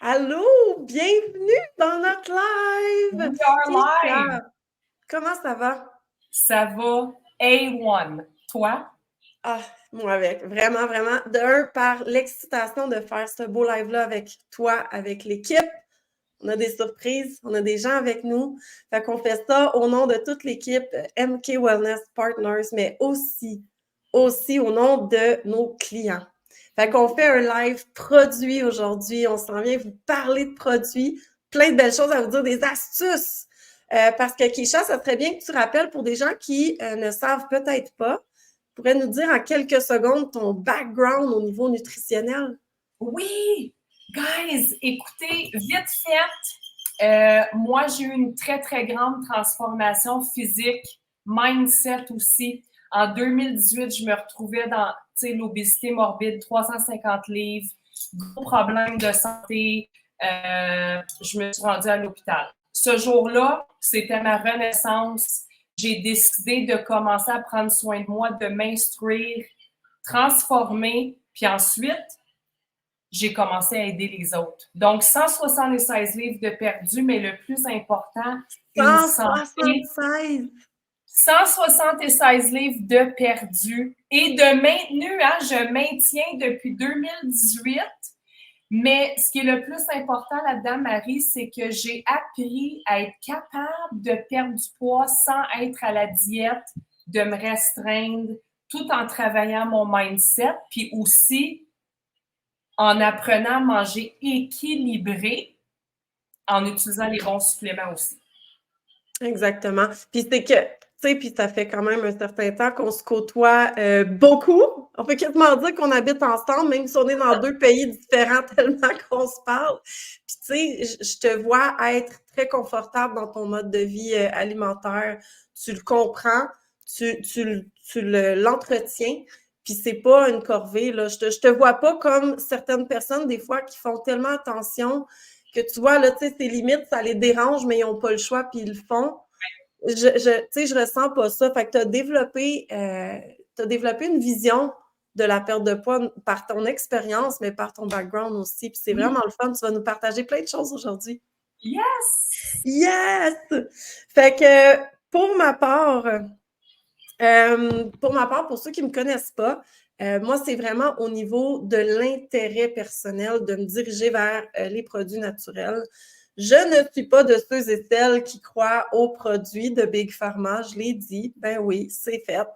Allô, bienvenue dans notre live! We are live! Keisha, comment ça va? Ça va A1. Toi? Ah, moi avec, vraiment, vraiment. Par l'excitation de faire ce beau live-là avec toi, avec l'équipe. On a des surprises, on a des gens avec nous. Fait qu'on fait ça au nom de toute l'équipe MK Wellness Partners, mais aussi au nom de nos clients. Fait qu'on fait un live produit aujourd'hui. On s'en vient vous parler de produits, plein de belles choses à vous dire, des astuces. Parce que Keisha, ça serait bien que tu rappelles pour des gens qui ne savent peut-être pas, tu pourrais nous dire en quelques secondes ton background au niveau nutritionnel? Oui! Guys, écoutez, vite fait, moi, j'ai eu une très, très grande transformation physique, mindset aussi. En 2018, je me retrouvais dans l'obésité morbide, 350 livres, gros problème de santé. Je me suis rendue à l'hôpital. Ce jour-là, c'était ma renaissance. J'ai décidé de commencer à prendre soin de moi, de m'instruire, transformer, puis ensuite, j'ai commencé à aider les autres. Donc, 176 livres de perdu, mais le plus important, une santé. 176! 176 livres de perdu et de maintenu. Hein, je maintiens depuis 2018. Mais ce qui est le plus important là-dedans, Marie, c'est que j'ai appris à être capable de perdre du poids sans être à la diète, de me restreindre, tout en travaillant mon mindset, puis aussi en apprenant à manger équilibré, en utilisant les bons suppléments aussi. Exactement. Puis c'est que, tu sais, puis ça fait quand même un certain temps qu'on se côtoie beaucoup. On peut quasiment dire qu'on habite ensemble, même si on est dans deux pays différents tellement qu'on se parle. Puis tu sais, je te vois être très confortable dans ton mode de vie alimentaire. Tu le comprends, l'entretiens, puis c'est pas une corvée, là. Je te vois pas comme certaines personnes, des fois, qui font tellement attention que tu vois, là, tu sais, tes limites, ça les dérange, mais ils n'ont pas le choix, puis ils le font. Tu sais, je ressens pas ça. Fait que t'as développé une vision de la perte de poids par ton expérience, mais par ton background aussi. Puis c'est vraiment le fun. Tu vas nous partager plein de choses aujourd'hui. Yes! Yes! Fait que pour ceux qui me connaissent pas, moi, c'est vraiment au niveau de l'intérêt personnel de me diriger vers les produits naturels. Je ne suis pas de ceux et celles qui croient aux produits de Big Pharma. Je l'ai dit. Ben oui, c'est fait.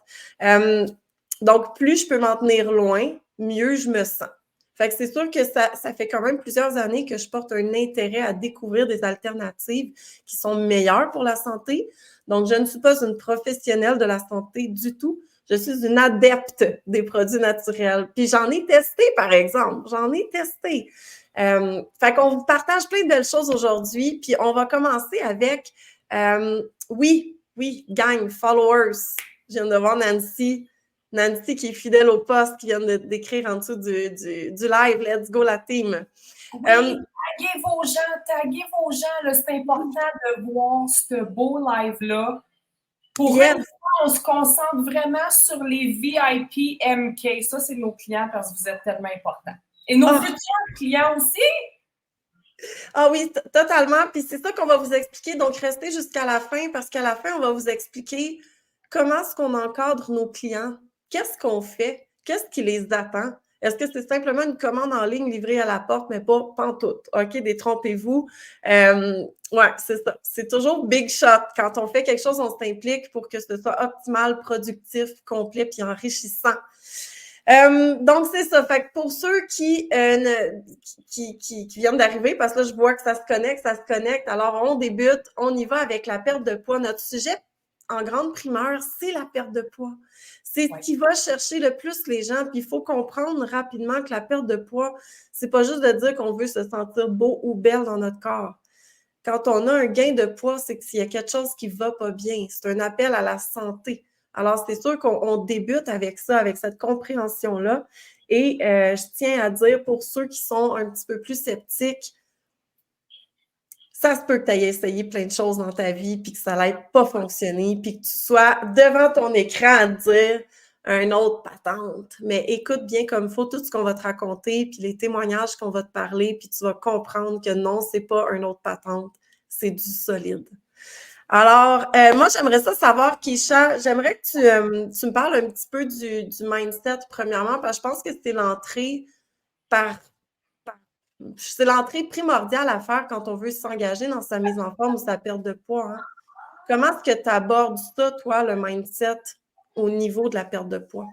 Donc, plus je peux m'en tenir loin, mieux je me sens. Fait que c'est sûr que ça fait quand même plusieurs années que je porte un intérêt à découvrir des alternatives qui sont meilleures pour la santé. Donc, je ne suis pas une professionnelle de la santé du tout. Je suis une adepte des produits naturels. Puis j'en ai testé, par exemple. J'en ai testé. Fait qu'on vous partage plein de belles choses aujourd'hui. Puis on va commencer avec, oui, gang, followers. Je viens de voir Nancy qui est fidèle au poste, qui vient d'écrire en dessous du live. Let's go, la team. Oui, taguez vos gens, là, c'est important de voir ce beau live-là. Pour une fois, on se concentre vraiment sur les VIP MK. Ça, c'est nos clients parce que vous êtes tellement importants. Et nos futurs clients aussi. Ah oui, totalement. Puis c'est ça qu'on va vous expliquer. Donc, restez jusqu'à la fin parce qu'à la fin, on va vous expliquer comment est-ce qu'on encadre nos clients. Qu'est-ce qu'on fait? Qu'est-ce qui les attend? Est-ce que c'est simplement une commande en ligne livrée à la porte, mais pas pantoute? OK, détrompez-vous. Ouais, c'est ça. C'est toujours big shot. Quand on fait quelque chose, on s'implique pour que ce soit optimal, productif, complet puis enrichissant. Donc, c'est ça. Fait que pour ceux qui viennent d'arriver, parce que là, je vois que ça se connecte. Alors, on débute, on y va avec la perte de poids. Notre sujet en grande primeur, c'est la perte de poids. C'est ce qui va chercher le plus les gens. Puis, il faut comprendre rapidement que la perte de poids, c'est pas juste de dire qu'on veut se sentir beau ou belle dans notre corps. Quand on a un gain de poids, c'est qu'il y a quelque chose qui va pas bien. C'est un appel à la santé. Alors, c'est sûr qu'on débute avec ça, avec cette compréhension-là. Et je tiens à dire, pour ceux qui sont un petit peu plus sceptiques, ça se peut que tu aies essayé plein de choses dans ta vie, puis que ça n'ait pas fonctionné, puis que tu sois devant ton écran à te dire une autre patente. Mais écoute bien comme il faut tout ce qu'on va te raconter, puis les témoignages qu'on va te parler, puis tu vas comprendre que non, c'est pas une autre patente, c'est du solide. Alors, moi, j'aimerais ça savoir, Keisha, j'aimerais que tu me parles un petit peu du mindset, premièrement, parce que je pense que c'est l'entrée par c'est l'entrée primordiale à faire quand on veut s'engager dans sa mise en forme ou sa perte de poids. Hein. Comment est-ce que tu abordes ça, toi, le mindset, au niveau de la perte de poids?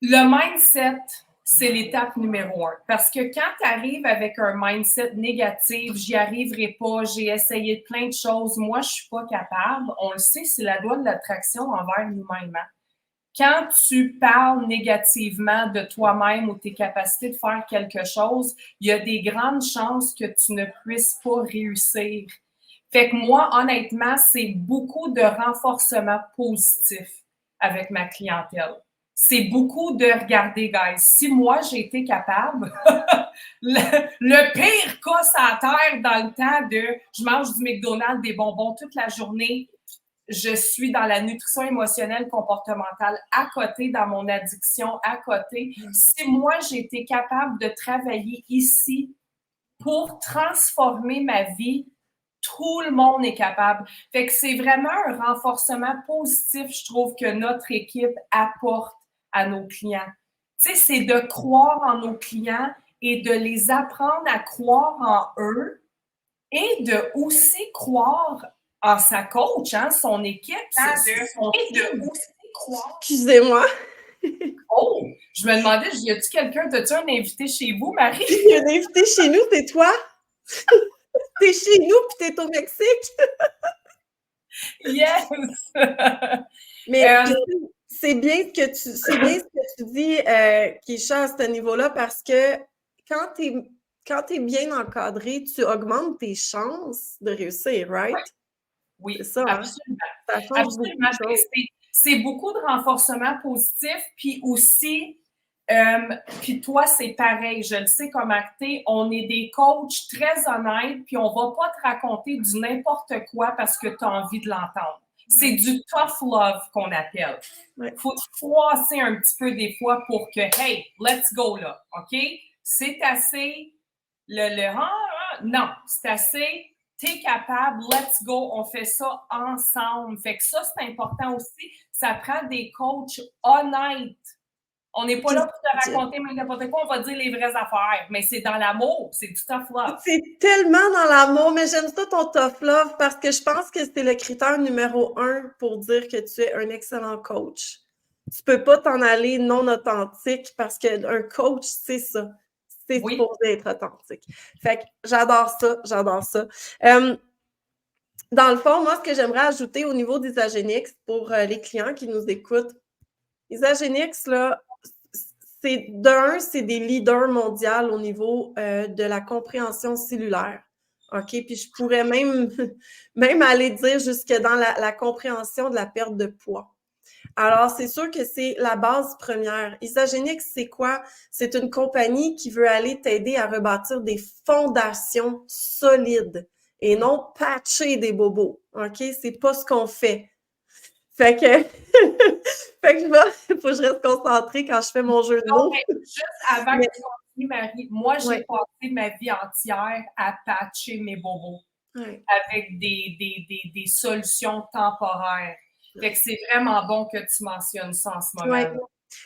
Le mindset, c'est l'étape numéro 1. Parce que quand tu arrives avec un mindset négatif, j'y arriverai pas, j'ai essayé plein de choses, moi, je suis pas capable, on le sait, c'est la loi de l'attraction envers nous-mêmes. Hein. Quand tu parles négativement de toi-même ou tes capacités de faire quelque chose, il y a des grandes chances que tu ne puisses pas réussir. Fait que moi, honnêtement, c'est beaucoup de renforcement positif avec ma clientèle. C'est beaucoup de regarder, guys. Si moi, j'ai été capable, le pire cas à terre dans le temps de je mange du McDonald's, des bonbons toute la journée, je suis dans la nutrition émotionnelle comportementale à côté, dans mon addiction à côté. Si moi, j'ai été capable de travailler ici pour transformer ma vie, tout le monde est capable. Fait que c'est vraiment un renforcement positif, je trouve, que notre équipe apporte à nos clients. Tu sais, c'est de croire en nos clients et de les apprendre à croire en eux et de aussi croire en sa coach, hein, son équipe, et de aussi croire. Excusez-moi. Oh, je me demandais, y a-tu quelqu'un, as-tu un invité chez vous, Marie? Il y a un invité chez nous, c'est toi? T'es chez nous puis t'es au Mexique? Yes! Mais c'est bien ce que tu dis, Keisha, à ce niveau-là, parce que quand tu es bien encadré, tu augmentes tes chances de réussir, right? Oui, c'est ça, absolument. Hein? Ça change Absolument. beaucoup de choses. C'est beaucoup de renforcement positif, puis aussi, puis toi, c'est pareil, je le sais comme acté, on est des coachs très honnêtes, puis on va pas te raconter du n'importe quoi parce que tu as envie de l'entendre. C'est du tough love qu'on appelle. Il faut te froisser un petit peu des fois pour que, hey, let's go là, OK? C'est assez, non, c'est assez, t'es capable, let's go, on fait ça ensemble. Fait que ça, c'est important aussi. Ça prend des coachs honnêtes. On n'est pas là pour te raconter n'importe quoi, on va dire les vraies affaires, mais c'est dans l'amour, c'est du tough love. C'est tellement dans l'amour, mais j'aime ça ton tough love parce que je pense que c'est le critère numéro 1 pour dire que tu es un excellent coach. Tu peux pas t'en aller non authentique parce qu'un coach, c'est ça. C'est supposé être authentique. Fait que j'adore ça, j'adore ça. Dans le fond, moi, ce que j'aimerais ajouter au niveau d'Isagenix pour les clients qui nous écoutent, Isagenix, là, c'est des leaders mondiaux au niveau de la compréhension cellulaire. OK? Puis je pourrais même aller dire jusque dans la compréhension de la perte de poids. Alors, c'est sûr que c'est la base première. Isagenix, c'est quoi? C'est une compagnie qui veut aller t'aider à rebâtir des fondations solides et non patcher des bobos. OK? C'est pas ce qu'on fait. Fait que, faut que je reste concentrée quand je fais mon jeu de mots. Juste avant que tu continues, Marie, moi, j'ai passé ma vie entière à patcher mes bobos avec des solutions temporaires. Fait que c'est vraiment bon que tu mentionnes ça en ce moment.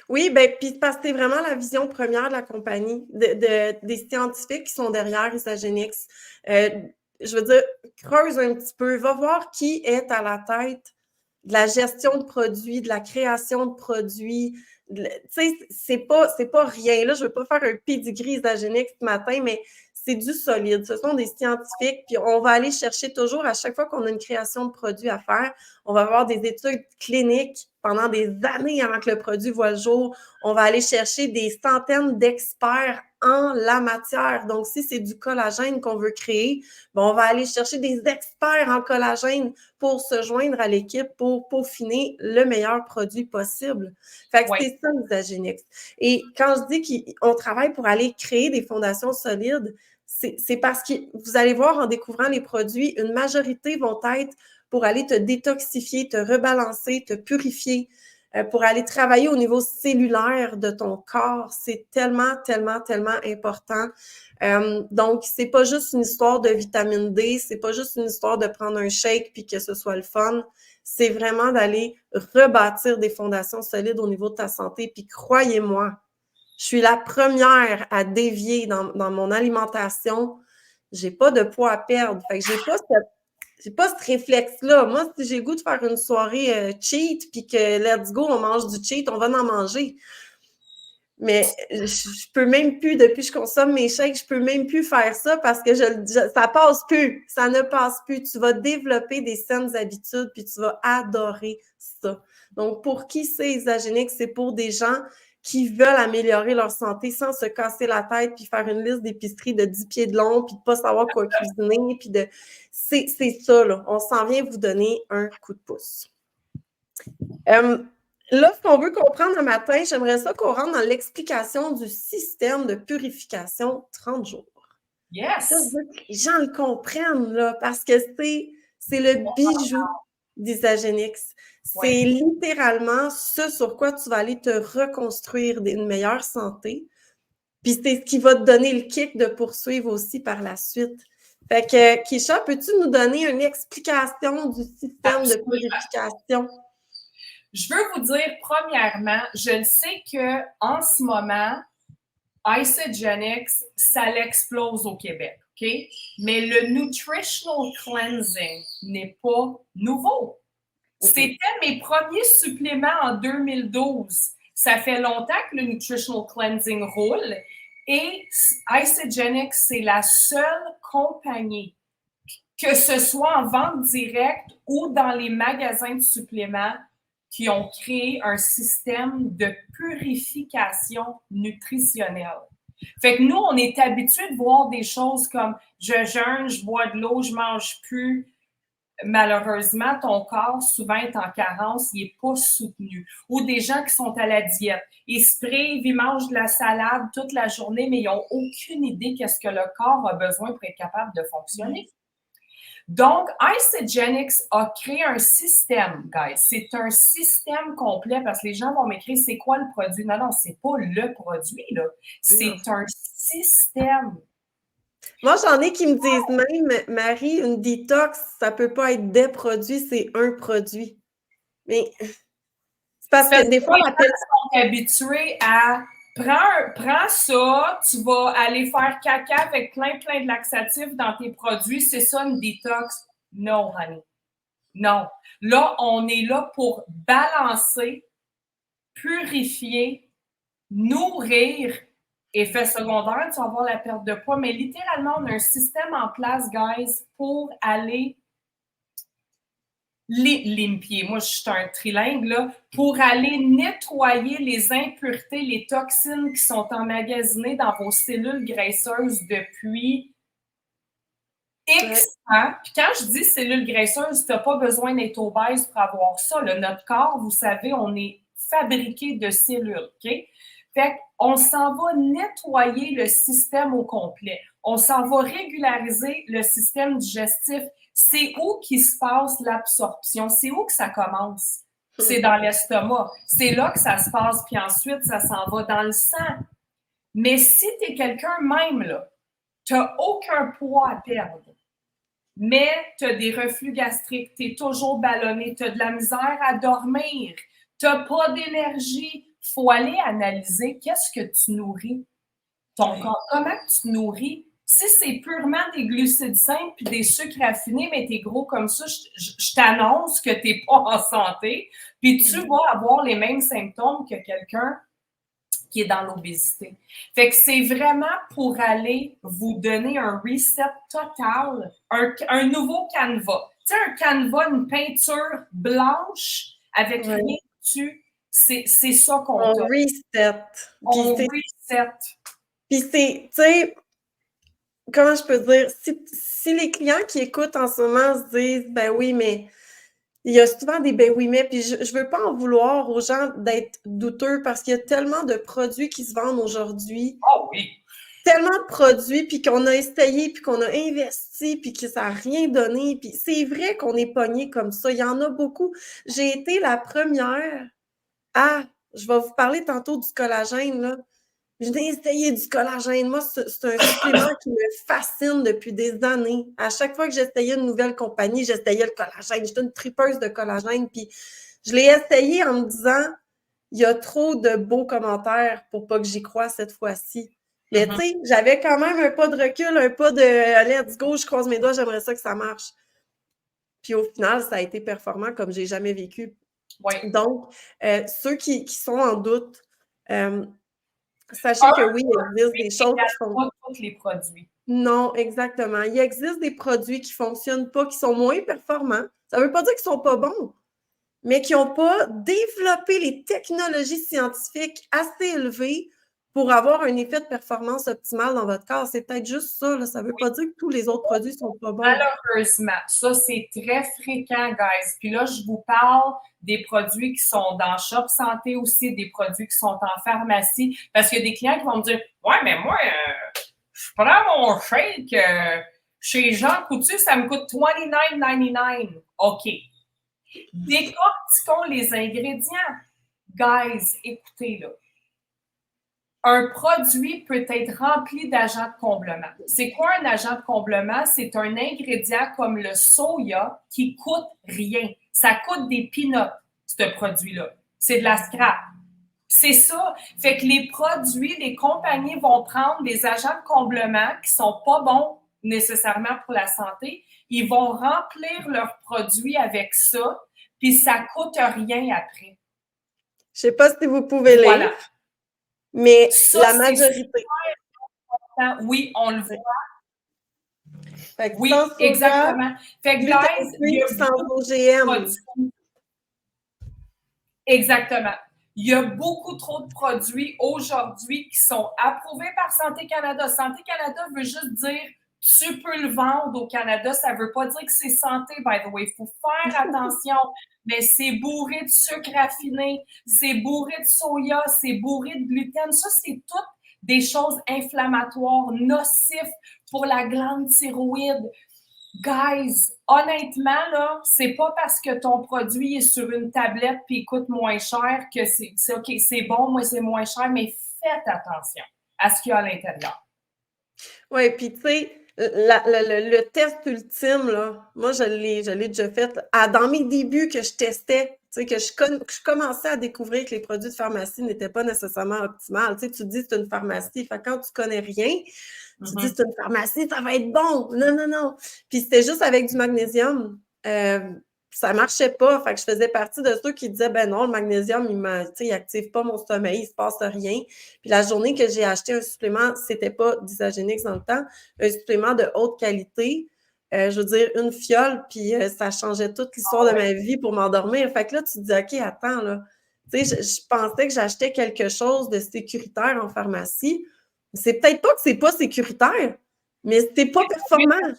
Oui, ben puis parce que c'est vraiment la vision première de la compagnie, des scientifiques qui sont derrière Isagenix. Je veux dire, creuse un petit peu, va voir qui est à la tête de la gestion de produits, de la création de produits. Tu sais, c'est pas rien. Là, je veux pas faire un pedigree Isagenix ce matin, mais c'est du solide. Ce sont des scientifiques, puis on va aller chercher toujours, à chaque fois qu'on a une création de produit à faire, on va avoir des études cliniques pendant des années avant que le produit voit le jour. On va aller chercher des centaines d'experts en la matière. Donc, si c'est du collagène qu'on veut créer, ben, on va aller chercher des experts en collagène pour se joindre à l'équipe pour peaufiner le meilleur produit possible. Fait que c'est ça, Isagenix. Et quand je dis qu'on travaille pour aller créer des fondations solides, c'est parce que vous allez voir en découvrant les produits, une majorité vont être pour aller te détoxifier, te rebalancer, te purifier. pour aller travailler au niveau cellulaire de ton corps. C'est tellement, tellement, tellement important. Donc, c'est pas juste une histoire de vitamine D, c'est pas juste une histoire de prendre un shake puis que ce soit le fun. C'est vraiment d'aller rebâtir des fondations solides au niveau de ta santé. Puis croyez-moi, je suis la première à dévier dans mon alimentation. J'ai pas de poids à perdre. Fait que j'ai pas ce réflexe-là. Moi, si j'ai le goût de faire une soirée cheat, puis que let's go, on mange du cheat, on va en manger. Mais je peux même plus, depuis que je consomme mes shakes, je peux même plus faire ça parce que ça passe plus. Ça ne passe plus. Tu vas développer des saines habitudes, puis tu vas adorer ça. Donc, pour qui c'est Isagenix? C'est pour des gens qui veulent améliorer leur santé sans se casser la tête puis faire une liste d'épicerie de 10 pieds de long puis de pas savoir quoi cuisiner puis de... C'est ça, là. On s'en vient vous donner un coup de pouce. Là, ce qu'on veut comprendre un matin, j'aimerais ça qu'on rentre dans l'explication du système de purification 30 jours. Yes! Ça, je veux que les gens le comprennent, là, parce que c'est le bijou d'Isagenix. C'est littéralement ce sur quoi tu vas aller te reconstruire une meilleure santé. Puis c'est ce qui va te donner le kick de poursuivre aussi par la suite. Fait que, Keisha, peux-tu nous donner une explication du système de purification? Je veux vous dire, premièrement, je le sais qu'en ce moment, Isagenix, ça l'explose au Québec, OK? Mais le Nutritional Cleansing n'est pas nouveau. C'était mes premiers suppléments en 2012. Ça fait longtemps que le Nutritional Cleansing roule et Isagenix, c'est la seule compagnie, que ce soit en vente directe ou dans les magasins de suppléments, qui ont créé un système de purification nutritionnelle. Fait que nous, on est habitués de voir des choses comme je jeûne, je bois de l'eau, je mange plus. Malheureusement, ton corps souvent est en carence, il n'est pas soutenu. Ou des gens qui sont à la diète. Ils se privent, ils mangent de la salade toute la journée, mais ils n'ont aucune idée qu'est-ce que le corps a besoin pour être capable de fonctionner. Donc, Isagenix a créé un système, guys. C'est un système complet parce que les gens vont m'écrire, c'est quoi le produit? Non, non, c'est pas le produit, là. C'est un système. Moi, j'en ai qui me disent même, Marie, une détox, ça peut pas être des produits, c'est un produit. Mais c'est parce que des fois, les gens sont habitués à prends ça, tu vas aller faire caca avec plein de laxatifs dans tes produits, c'est ça une détox? Non, honey. Non. Là, on est là pour balancer, purifier, nourrir. Effet secondaire, tu vas avoir la perte de poids, mais littéralement, on a un système en place, guys, pour aller limpier. Moi, je suis un trilingue, là, pour aller nettoyer les impuretés, les toxines qui sont emmagasinées dans vos cellules graisseuses depuis X ans. Puis quand je dis cellules graisseuses, tu n'as pas besoin d'être obèse pour avoir ça. Là. Notre corps, vous savez, on est fabriqué de cellules, OK? Fait qu'on s'en va nettoyer le système au complet. On s'en va régulariser le système digestif. C'est où qui se passe l'absorption? C'est où que ça commence? C'est dans l'estomac. C'est là que ça se passe, puis ensuite, ça s'en va dans le sang. Mais si tu es quelqu'un même, là, tu n'as aucun poids à perdre, mais tu as des reflux gastriques, tu es toujours ballonné, tu as de la misère à dormir, tu n'as pas d'énergie, il faut aller analyser qu'est-ce que tu nourris ton corps, comment tu te nourris. Si c'est purement des glucides simples puis des sucres raffinés, mais tu es gros comme ça, je t'annonce que tu n'es pas en santé, puis tu vas avoir les mêmes symptômes que quelqu'un qui est dans l'obésité. Fait que c'est vraiment pour aller vous donner un reset total, un nouveau canevas. Tu sais, un canevas, une peinture blanche avec rien dessus, c'est ça qu'on on reset. On reset. Puis c'est, tu sais, comment je peux dire, si les clients qui écoutent en ce moment se disent, ben oui, mais il y a souvent des ben oui, mais, puis je ne veux pas en vouloir aux gens d'être douteux parce qu'il y a tellement de produits qui se vendent aujourd'hui. Oh oui! Tellement de produits, puis qu'on a essayé, puis qu'on a investi, puis que ça n'a rien donné. Puis c'est vrai qu'on est pogné comme ça. Il y en a beaucoup. J'ai été la première Ah, je vais vous parler tantôt du collagène, là. Je n'ai essayé du collagène. Moi, c'est un supplément qui me fascine depuis des années. À chaque fois que j'essayais une nouvelle compagnie, j'essayais le collagène. J'étais une tripeuse de collagène, puis je l'ai essayé en me disant, il y a trop de beaux commentaires pour pas que j'y croie cette fois-ci. Mais tu sais, j'avais quand même un pas de recul, un pas de let's go, je croise mes doigts, j'aimerais ça que ça marche. Puis au final, ça a été performant comme j'ai jamais vécu. Oui. Donc, ceux qui sont en doute, sachez que oui, il existe des choses qui font. Pas tous les produits. Non, exactement. Il existe des produits qui ne fonctionnent pas, qui sont moins performants. Ça ne veut pas dire qu'ils ne sont pas bons, mais qui n'ont pas développé les technologies scientifiques assez élevées pour avoir un effet de performance optimal dans votre corps. C'est peut-être juste ça. Là. Ça ne veut pas dire que tous les autres produits ne sont pas bons. Malheureusement, ça, c'est très fréquent, guys. Puis là, je vous parle des produits qui sont dans Shop Santé aussi, des produits qui sont en pharmacie, parce qu'il y a des clients qui vont me dire « Ouais, mais moi, je prends mon shake chez Jean Coutu, ça me coûte $29.99. » OK. Décortiquons les ingrédients. Guys, écoutez, là. Un produit peut être rempli d'agents de comblement. C'est quoi un agent de comblement? C'est un ingrédient comme le soya qui coûte rien. Ça coûte des peanuts, ce produit-là. C'est de la scrap. C'est ça. Fait que les produits, les compagnies vont prendre des agents de comblement qui sont pas bons nécessairement pour la santé. Ils vont remplir leurs produits avec ça, puis ça coûte rien après. Je sais pas si vous pouvez lire. Voilà. Mais ça, la majorité. Oui, on le voit. Fait que oui, exactement. Fait que, guys, il y a sans OGM. Exactement. Il y a beaucoup trop de produits aujourd'hui qui sont approuvés par Santé Canada. Santé Canada veut juste dire tu peux le vendre au Canada. Ça ne veut pas dire que c'est santé, by the way. Il faut faire attention. Mais c'est bourré de sucre raffiné, c'est bourré de soya, c'est bourré de gluten. Ça, c'est toutes des choses inflammatoires, nocives pour la glande thyroïde. Guys, honnêtement, là, c'est pas parce que ton produit est sur une tablette puis il coûte moins cher que c'est OK, c'est bon, moi, c'est moins cher, mais faites attention à ce qu'il y a à l'intérieur. Oui, puis tu sais, le test ultime, là, moi, je l'ai déjà fait dans mes débuts que je testais, tu sais, que je commençais à découvrir que les produits de pharmacie n'étaient pas nécessairement optimales. Tu sais, tu te dis c'est une pharmacie, fait quand tu connais rien, tu te dis c'est une pharmacie, ça va être bon. Non, non, non. Puis c'était juste avec du magnésium. Ça marchait pas. Fait que je faisais partie de ceux qui disaient, ben non, le magnésium, il active pas mon sommeil, il se passe rien. Puis la journée que j'ai acheté un supplément, c'était pas d'Isagenix dans le temps, un supplément de haute qualité, je veux dire, une fiole, puis ça changeait toute l'histoire de ma vie pour m'endormir. Fait que là, tu te dis, OK, attends, là. Tu sais, je pensais que j'achetais quelque chose de sécuritaire en pharmacie. C'est peut-être pas que c'est pas sécuritaire, mais c'est pas performant.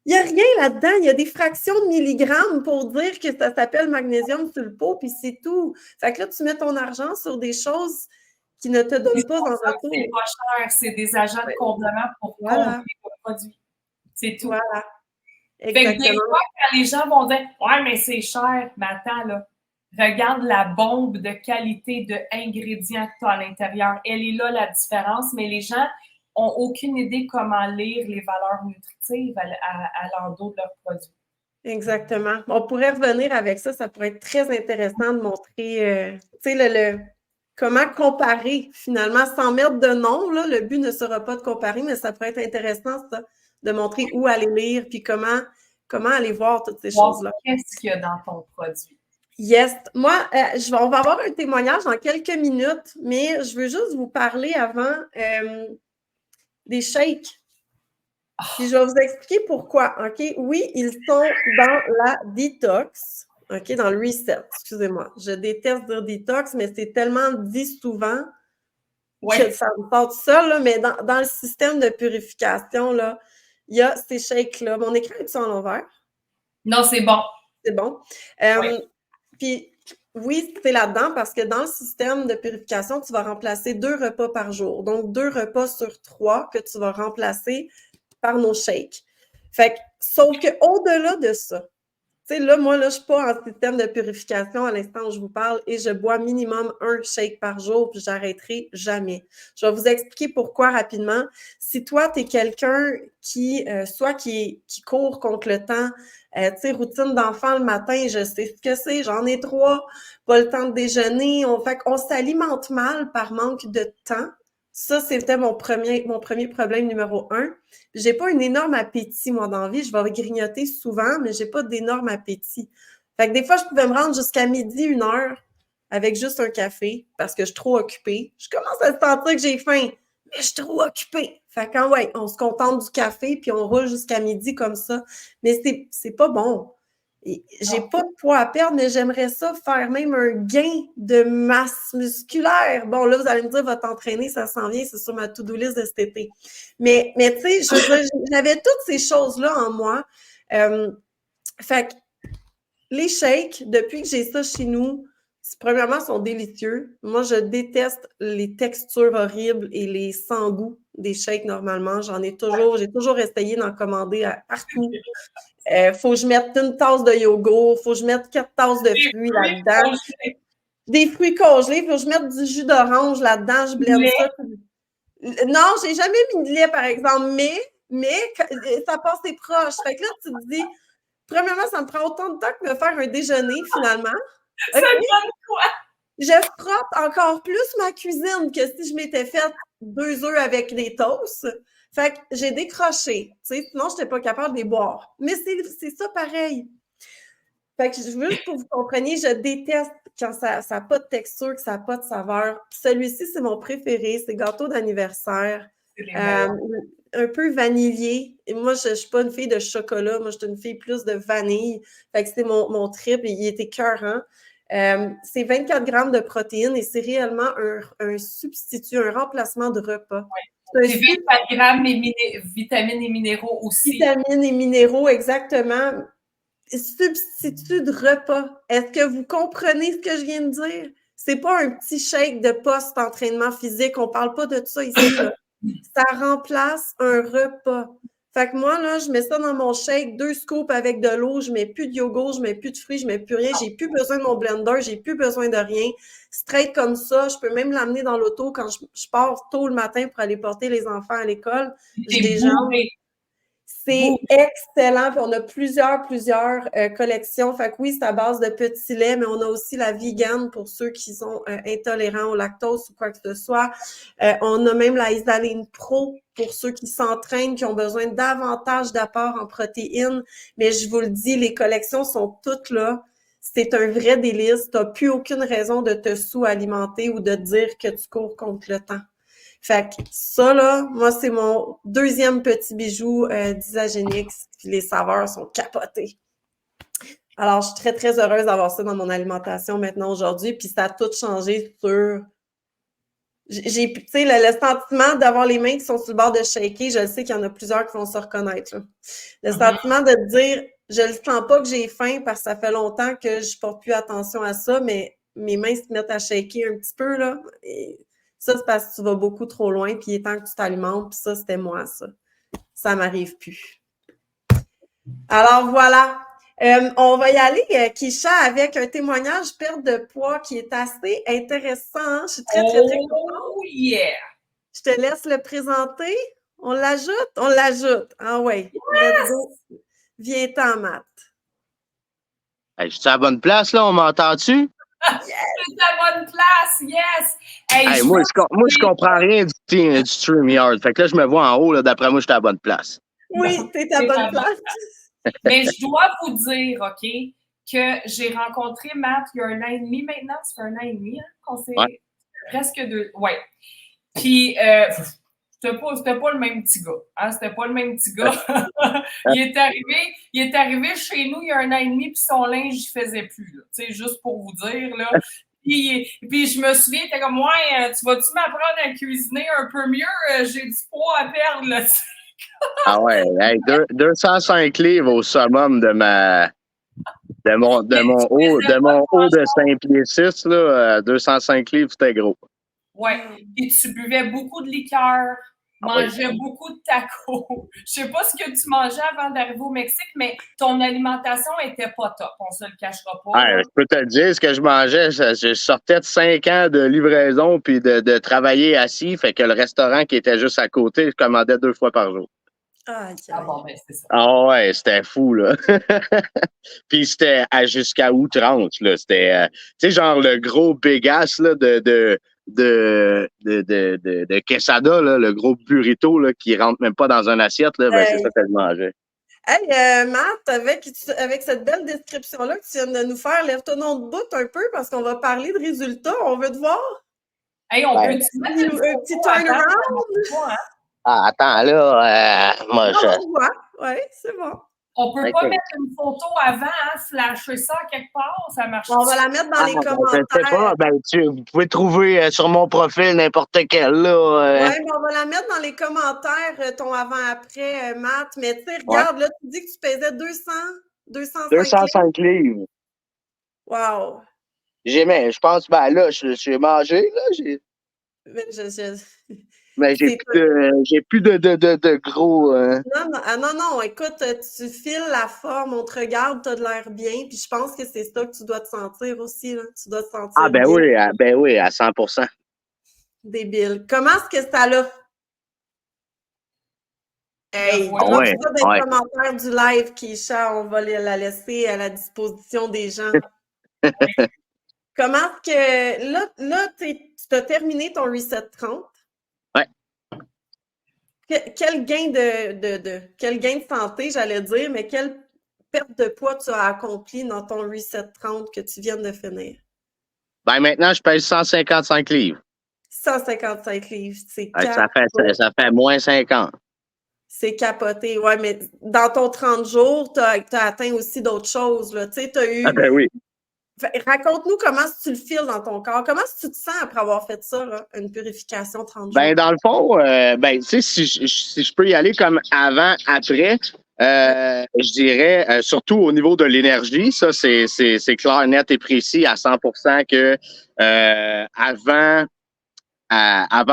Il n'y a rien là-dedans. Il y a des fractions de milligrammes pour dire que ça s'appelle magnésium sulfo, puis c'est tout. Fait que là, tu mets ton argent sur des choses qui ne te donnent pas en retour. C'est pas cher, c'est des agents de comblement pour combler le produit. C'est tout. Voilà. Exactement. Fait que des fois, quand les gens vont dire « Ouais, mais c'est cher », mais attends, là, regarde la bombe de qualité d'ingrédients que tu as à l'intérieur. Elle est là, la différence, mais les gens n'ont aucune idée comment lire les valeurs nutritives à l'endos de leurs produits. Exactement. On pourrait revenir avec ça. Ça pourrait être très intéressant de montrer, tu sais, comment comparer finalement, sans mettre de nom. Là, le but ne sera pas de comparer, mais ça pourrait être intéressant, ça, de montrer où aller lire, puis comment aller voir toutes ces choses-là. Qu'est-ce qu'il y a dans ton produit? Yes. Moi, on va avoir un témoignage dans quelques minutes, mais je veux juste vous parler avant des shakes. Puis je vais vous expliquer pourquoi, OK? Oui, ils sont dans la détox, OK? Dans le reset, excusez-moi. Je déteste dire détox, mais c'est tellement dit souvent que ça me part tout seul, là, mais dans le système de purification, là, il y a ces shakes-là. Mon écran est-tu en l'envers? Non, c'est bon. C'est bon. Puis oui, c'est là-dedans parce que dans le système de purification, tu vas remplacer 2 repas par jour. Donc, 2 repas sur 3 que tu vas remplacer par nos shakes. Fait que, sauf qu'au-delà de ça, Tu sais, là, moi, là, je suis pas en système de purification à l'instant où je vous parle et je bois minimum un shake par jour, puis j'arrêterai jamais. Je vais vous expliquer pourquoi rapidement. Si toi, tu es quelqu'un qui, soit qui court contre le temps, tu sais, routine d'enfant le matin, je sais ce que c'est, j'en ai 3, pas le temps de déjeuner, fait qu'on s'alimente mal par manque de temps. Ça, c'était mon premier problème numéro 1. J'ai pas un énorme appétit, moi, dans la vie. Je vais grignoter souvent, mais j'ai pas d'énorme appétit. Fait que des fois, je pouvais me rendre jusqu'à midi, 1 heure, avec juste un café, parce que je suis trop occupée. Je commence à sentir que j'ai faim, mais je suis trop occupée. Fait que, ouais, on se contente du café, puis on roule jusqu'à midi comme ça. Mais c'est pas bon. J'ai pas de poids à perdre, mais j'aimerais ça faire même un gain de masse musculaire. Bon, là, vous allez me dire, va t'entraîner, ça s'en vient, c'est sur ma to-do list de cet été. Mais tu sais, je veux dire, j'avais toutes ces choses-là en moi. Fait que les shakes, depuis que j'ai ça chez nous, premièrement, sont délicieux. Moi, je déteste les textures horribles et les sans-goût des shakes normalement. J'ai toujours essayé d'en commander partout. Faut que je mette une tasse de yogourt, faut que je mette 4 tasses de fruits là-dedans. Des fruits congelés, faut que je mette du jus d'orange là-dedans, je blende ça. Non, j'ai jamais mis de lait, par exemple, mais ça passe proche. Fait que là, tu te dis, premièrement, ça me prend autant de temps que de faire un déjeuner, finalement. Ça donne quoi? Je frotte encore plus ma cuisine que si je m'étais fait 2 œufs avec des toasts. Fait que j'ai décroché. Sinon, je n'étais pas capable de les boire. Mais c'est ça pareil. Fait que juste pour que vous compreniez, je déteste quand ça n'a pas de texture, que ça n'a pas de saveur. Celui-ci, c'est mon préféré. C'est gâteau d'anniversaire. Un peu vanillé. Et moi, je ne suis pas une fille de chocolat. Moi, je suis une fille plus de vanille. Fait que c'est mon trip. Et il est écœurant. C'est 24 grammes de protéines et c'est réellement un substitut, un remplacement de repas. Ouais. C'est 24 grammes de vitamines et minéraux aussi. Vitamines et minéraux, exactement. Substitut de repas. Est-ce que vous comprenez ce que je viens de dire? C'est pas un petit shake de post-entraînement physique. On parle pas de ça ici, là. Ça remplace un repas. Fait que moi, là, je mets ça dans mon shake, 2 scoops avec de l'eau, je mets plus de yogourt, je mets plus de fruits, je mets plus rien, j'ai plus besoin de mon blender, j'ai plus besoin de rien. Straight comme ça, je peux même l'amener dans l'auto quand je pars tôt le matin pour aller porter les enfants à l'école. C'est excellent. Puis on a plusieurs collections. Fait que oui, c'est à base de petits laits, mais on a aussi la vegan pour ceux qui sont intolérants au lactose ou quoi que ce soit. On a même la Isaline Pro pour ceux qui s'entraînent, qui ont besoin davantage d'apport en protéines. Mais je vous le dis, les collections sont toutes là. C'est un vrai délice. Tu n'as plus aucune raison de te sous-alimenter ou de dire que tu cours contre le temps. Fait que ça, là, moi, c'est mon deuxième petit bijou d'Isagenix. Puis les saveurs sont capotées. Alors, je suis très, très heureuse d'avoir ça dans mon alimentation maintenant aujourd'hui. Puis ça a tout changé sur... Tu sais, le sentiment d'avoir les mains qui sont sur le bord de shaker, je le sais qu'il y en a plusieurs qui vont se reconnaître. Là. Le sentiment de dire, je ne sens pas que j'ai faim parce que ça fait longtemps que je ne porte plus attention à ça, mais mes mains se mettent à shaker un petit peu, là. Et ça, c'est parce que tu vas beaucoup trop loin, puis il est temps que tu t'alimentes, puis ça, c'était moi, ça. Ça m'arrive plus. Alors, voilà. On va y aller, Kisha, avec un témoignage perte de poids qui est assez intéressant. Je suis très, très, très contente. Oh yeah! Je te laisse le présenter. On l'ajoute? On l'ajoute. Ah ouais. Let's go. Viens-t'en, Matt. Hey, je suis à la bonne place, là? On m'entend-tu? Yes! C'est à la bonne place, yes! Hey, moi, je comprends rien du StreamYard. Fait que là, je me vois en haut, là, d'après moi, je suis à la bonne place. Oui, t'es à la bonne place. Mais je dois vous dire, OK, que j'ai rencontré Matt il y a 1 an et demi maintenant. Ça fait 1 an et demi qu'on s'est... Ouais. Presque 2... Ouais. Puis, c'était pas le même petit gars. Hein? C'était pas le même petit gars. il est arrivé chez nous il y a 1 an et demi, puis son linge, il faisait plus. Tu sais, juste pour vous dire, là. Puis je me souviens, t'es comme, ouais, tu vas-tu m'apprendre à cuisiner un peu mieux? J'ai du poids à perdre, là. Ah ouais, hey, 205 livres au summum de mon haut de 5 pieds 6, là, 205 livres, c'était gros. Ouais, et tu buvais beaucoup de liqueur. mangeais beaucoup de tacos. Je sais pas ce que tu mangeais avant d'arriver au Mexique, mais ton alimentation était pas top, on se le cachera pas. Ouais, je peux te le dire, ce que je mangeais, je sortais de 5 ans de livraison puis de travailler assis, fait que le restaurant qui était juste à côté, je commandais 2 fois par jour. Aïe, Ah aïe. bon, ben c'est ça. Ah ouais, c'était fou, là. Puis c'était jusqu'à outrance, là. C'était, tu sais, genre le gros Bégas, là, de quesada, là, le gros burrito, là, qui rentre même pas dans une assiette, là, ben c'est Hey. ça que je mangeais. Hey, Matt, avec cette belle description-là que tu viens de nous faire, lève ton nom de bout un peu parce qu'on va parler de résultats. On veut te voir. Hey, on Ben, peut-tu mettre une Un photo petit avant? turnaround. Hein? Ah, attends, là, moi, Non, on voit. Oui, c'est bon. On peut pas OK. mettre une photo avant, hein, flasher ça quelque part, ça marche. On va la mettre dans les Ben, je sais pas, commentaires. vous pouvez trouver sur mon profil n'importe quel, là. Oui, mais on va la mettre dans les commentaires, ton avant-après, Matt. Mais tu sais, Ouais. regarde, là, tu dis que tu pesais 205 livres. 205 livres. Wow. Je pense, ben là, j'ai mangé, là, mais j'ai plus de gros. Non, écoute, tu files la forme, on te regarde, tu as de l'air bien, puis je pense que c'est ça que tu dois te sentir aussi, là. Tu dois te sentir bien. Ben oui, à 100%. Débile. Comment est-ce que ça l'a? Hey, Ah drop ouais, ça dans ouais. les commentaires du live, Keisha, on va la laisser à la disposition des gens. Comment est-ce que, là tu as terminé ton Reset 30. Ouais. Quel gain quel gain de santé, j'allais dire, mais quelle perte de poids tu as accompli dans ton Reset 30 que tu viens de finir? Ben maintenant, je pèse 155 livres. 155 livres, c'est Ça fait moins 50. C'est capoté, ouais, mais dans ton 30 jours, tu as atteint aussi d'autres choses, là. Tu sais, tu as eu... Ah ben oui. Raconte-nous comment tu le files dans ton corps. Comment tu te sens après avoir fait ça, là, une purification 30 jours? Ben dans le fond, ben tu sais, si je peux y aller comme avant, après, je dirais, surtout au niveau de l'énergie, ça c'est clair, net et précis à 100% que avant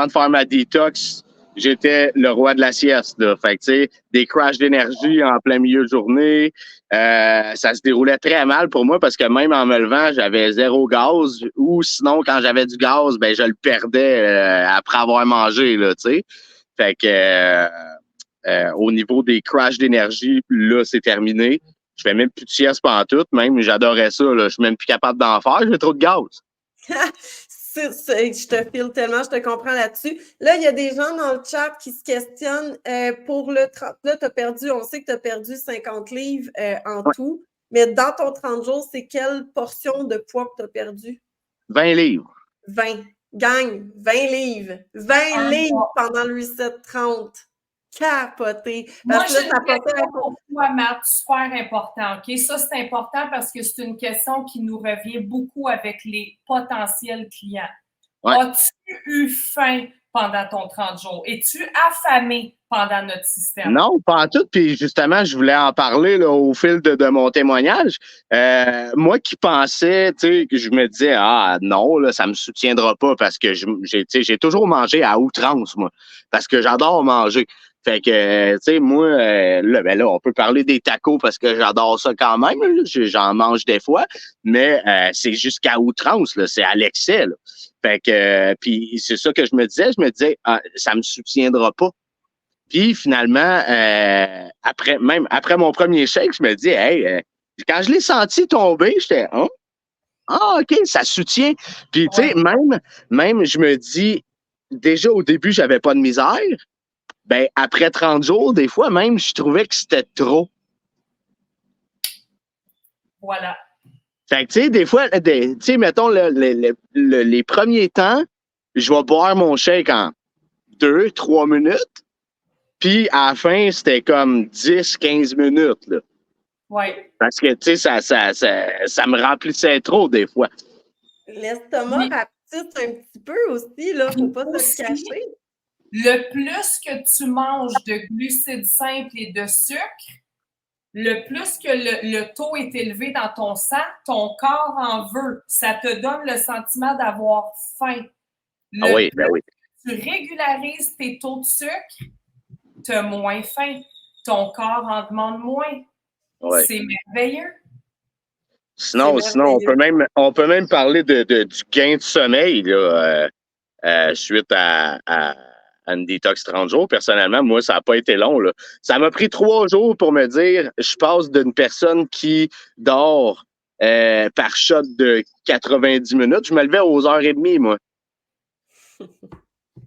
de faire ma détox, j'étais le roi de la sieste. Là. Fait que, tu sais, des crashs d'énergie en plein milieu de journée, ça se déroulait très mal pour moi parce que même en me levant, j'avais 0 gaz ou sinon, quand j'avais du gaz, ben je le perdais après avoir mangé, là, tu sais. Fait que au niveau des crashs d'énergie, là, c'est terminé. Je fais même plus de sieste pantoute, même j'adorais ça. Là. Je suis même plus capable d'en faire, j'ai trop de gaz. Je te file tellement, je te comprends là-dessus. Là, il y a des gens dans le chat qui se questionnent pour le 30. Là, on sait que tu as perdu 50 livres en tout, mais dans ton 30 jours, c'est quelle portion de poids que tu as perdu? 20 livres. 20. Gagne, 20 livres. 20 livres pendant le Reset 30. Capoté. Moi, Parce que là, j'ai ça une question pour toi, Matt, super important. OK? Ça, c'est important parce que c'est une question qui nous revient beaucoup avec les potentiels clients. Ouais. As-tu eu faim pendant ton 30 jours? Es-tu affamé pendant notre système? Non, pas en tout. Puis justement, je voulais en parler là, au fil de mon témoignage. Moi qui pensais, tu sais, que je me disais, ah non, là, ça me soutiendra pas parce que j'ai toujours mangé à outrance, moi, parce que j'adore manger. Fait que, tu sais, moi, là, on peut parler des tacos parce que j'adore ça quand même. J'en mange des fois, mais c'est jusqu'à outrance, là, c'est à l'excès. Là. Fait que, puis c'est ça que je me disais. Je me disais, ah, ça me soutiendra pas. Puis finalement, après mon premier shake, je me dis, hey, quand je l'ai senti tomber, j'étais, hein? Ah, OK, ça soutient. Puis, tu sais, même, je me dis, déjà au début, j'avais pas de misère. Ben, après 30 jours, des fois, même, je trouvais que c'était trop. Voilà. Fait que, tu sais, des fois, tu sais, mettons, les premiers temps, je vais boire mon shake en 2-3 minutes. Puis, à la fin, c'était comme 10-15 minutes, là. Oui. Parce que, tu sais, ça me remplissait trop, des fois. L'estomac rapetisse un petit peu aussi, là. Faut pas se le cacher. Le plus que tu manges de glucides simples et de sucre, le plus que le taux est élevé dans ton sang, ton corps en veut. Ça te donne le sentiment d'avoir faim. Ah oui, ben oui. Tu tu régularises tes taux de sucre, tu as moins faim. Ton corps en demande moins. Ouais. C'est merveilleux. Sinon, on peut même parler du gain de sommeil là, suite à une détox 30 jours. Personnellement, moi, ça n'a pas été long. Là. Ça m'a pris 3 jours pour me dire je passe d'une personne qui dort par shot de 90 minutes. Je me levais aux 1h30, moi.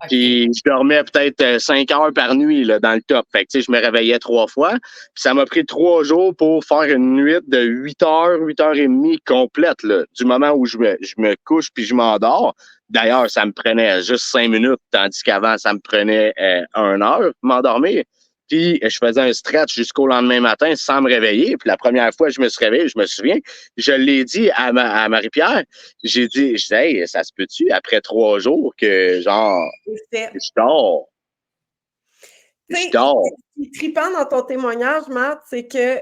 Puis je dormais peut-être 5 heures par nuit là, dans le top. Fait que, je me réveillais 3 fois. Puis ça m'a pris 3 jours pour faire une nuit de 8 heures, 8h30 complète. Là, du moment où je me couche puis je m'endors. D'ailleurs, ça me prenait juste 5 minutes, tandis qu'avant, ça me prenait 1 heure m'endormir. Puis je faisais un stretch jusqu'au lendemain matin sans me réveiller. Puis la première fois que je me suis réveillé, je me souviens, je l'ai dit à Marie-Pierre. J'ai dit, hey, ça se peut-tu après 3 jours que genre je dors? Je dors. Ce qui est trippant dans ton témoignage, Matt, c'est que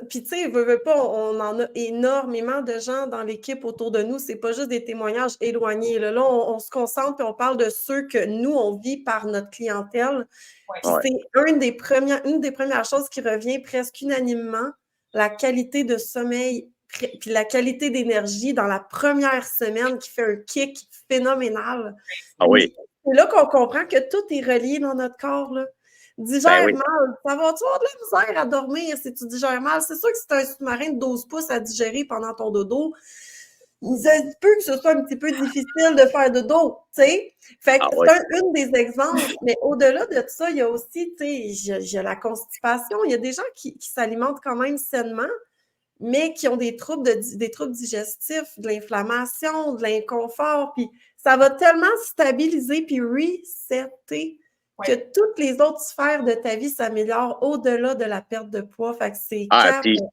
puis, tu sais, veux pas, on en a énormément de gens dans l'équipe autour de nous. C'est pas juste des témoignages éloignés. Là, on se concentre et on parle de ceux que nous, on vit par notre clientèle. Puis c'est une des premières choses qui revient presque unanimement, la qualité de sommeil puis la qualité d'énergie dans la première semaine qui fait un kick phénoménal. Ah oui. C'est là qu'on comprend que tout est relié dans notre corps, là. Digère mal. Ça va-tu avoir de la misère à dormir si tu digères mal? C'est sûr que si tu as un sous-marin de 12 pouces à digérer pendant ton dodo, il se peut que ce soit un petit peu difficile de faire dodo, tu sais? Fait que c'est une des exemples. Mais au-delà de ça, il y a aussi, tu sais, il y a la constipation. Il y a des gens qui s'alimentent quand même sainement, mais qui ont des troubles digestifs, de l'inflammation, de l'inconfort. Puis ça va tellement stabiliser puis resetter que toutes les autres sphères de ta vie s'améliorent au-delà de la perte de poids. Fait que c'est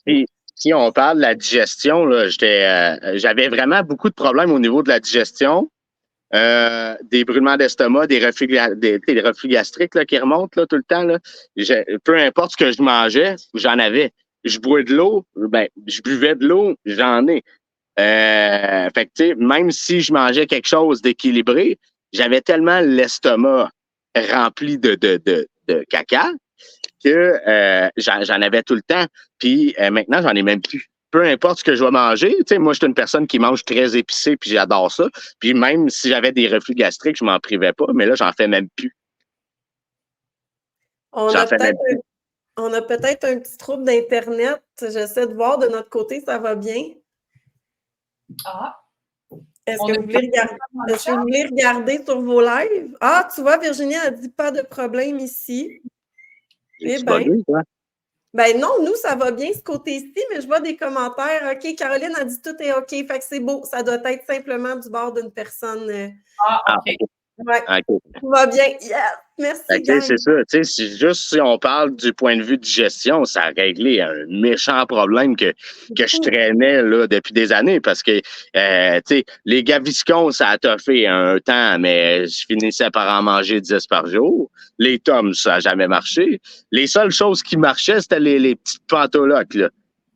puis si on parle de la digestion, là, j'avais vraiment beaucoup de problèmes au niveau de la digestion. Des brûlements d'estomac, des reflux gastriques là, qui remontent là, tout le temps. Là. Peu importe ce que je mangeais, j'en avais. Je bois de l'eau, je buvais de l'eau, j'en ai. Fait que, tu sais, même si je mangeais quelque chose d'équilibré, j'avais tellement l'estomac rempli de caca que j'en avais tout le temps. Puis maintenant, j'en ai même plus. Peu importe ce que je vais manger, tu sais, moi, je suis une personne qui mange très épicé, puis j'adore ça. Puis même si j'avais des reflux gastriques, je m'en privais pas, mais là, j'en fais même plus. On a peut-être un petit trouble d'Internet. J'essaie de voir de notre côté, ça va bien. Est-ce que vous voulez regarder sur vos lives? Ah, tu vois, Virginie a dit pas de problème ici. Eh bien, non, nous, ça va bien ce côté-ci, mais je vois des commentaires. OK, Caroline a dit tout est OK. Fait que c'est beau. Ça doit être simplement du bord d'une personne. OK. Ouais. Tout va bien. Yes! Merci. C'est ça. Juste si on parle du point de vue de gestion, ça a réglé un méchant problème que je traînais là, depuis des années parce que les Gaviscon, ça a toffé un temps, mais je finissais par en manger 10 par jour. Les Toms, ça n'a jamais marché. Les seules choses qui marchaient, c'était les petites pantolocs. Là.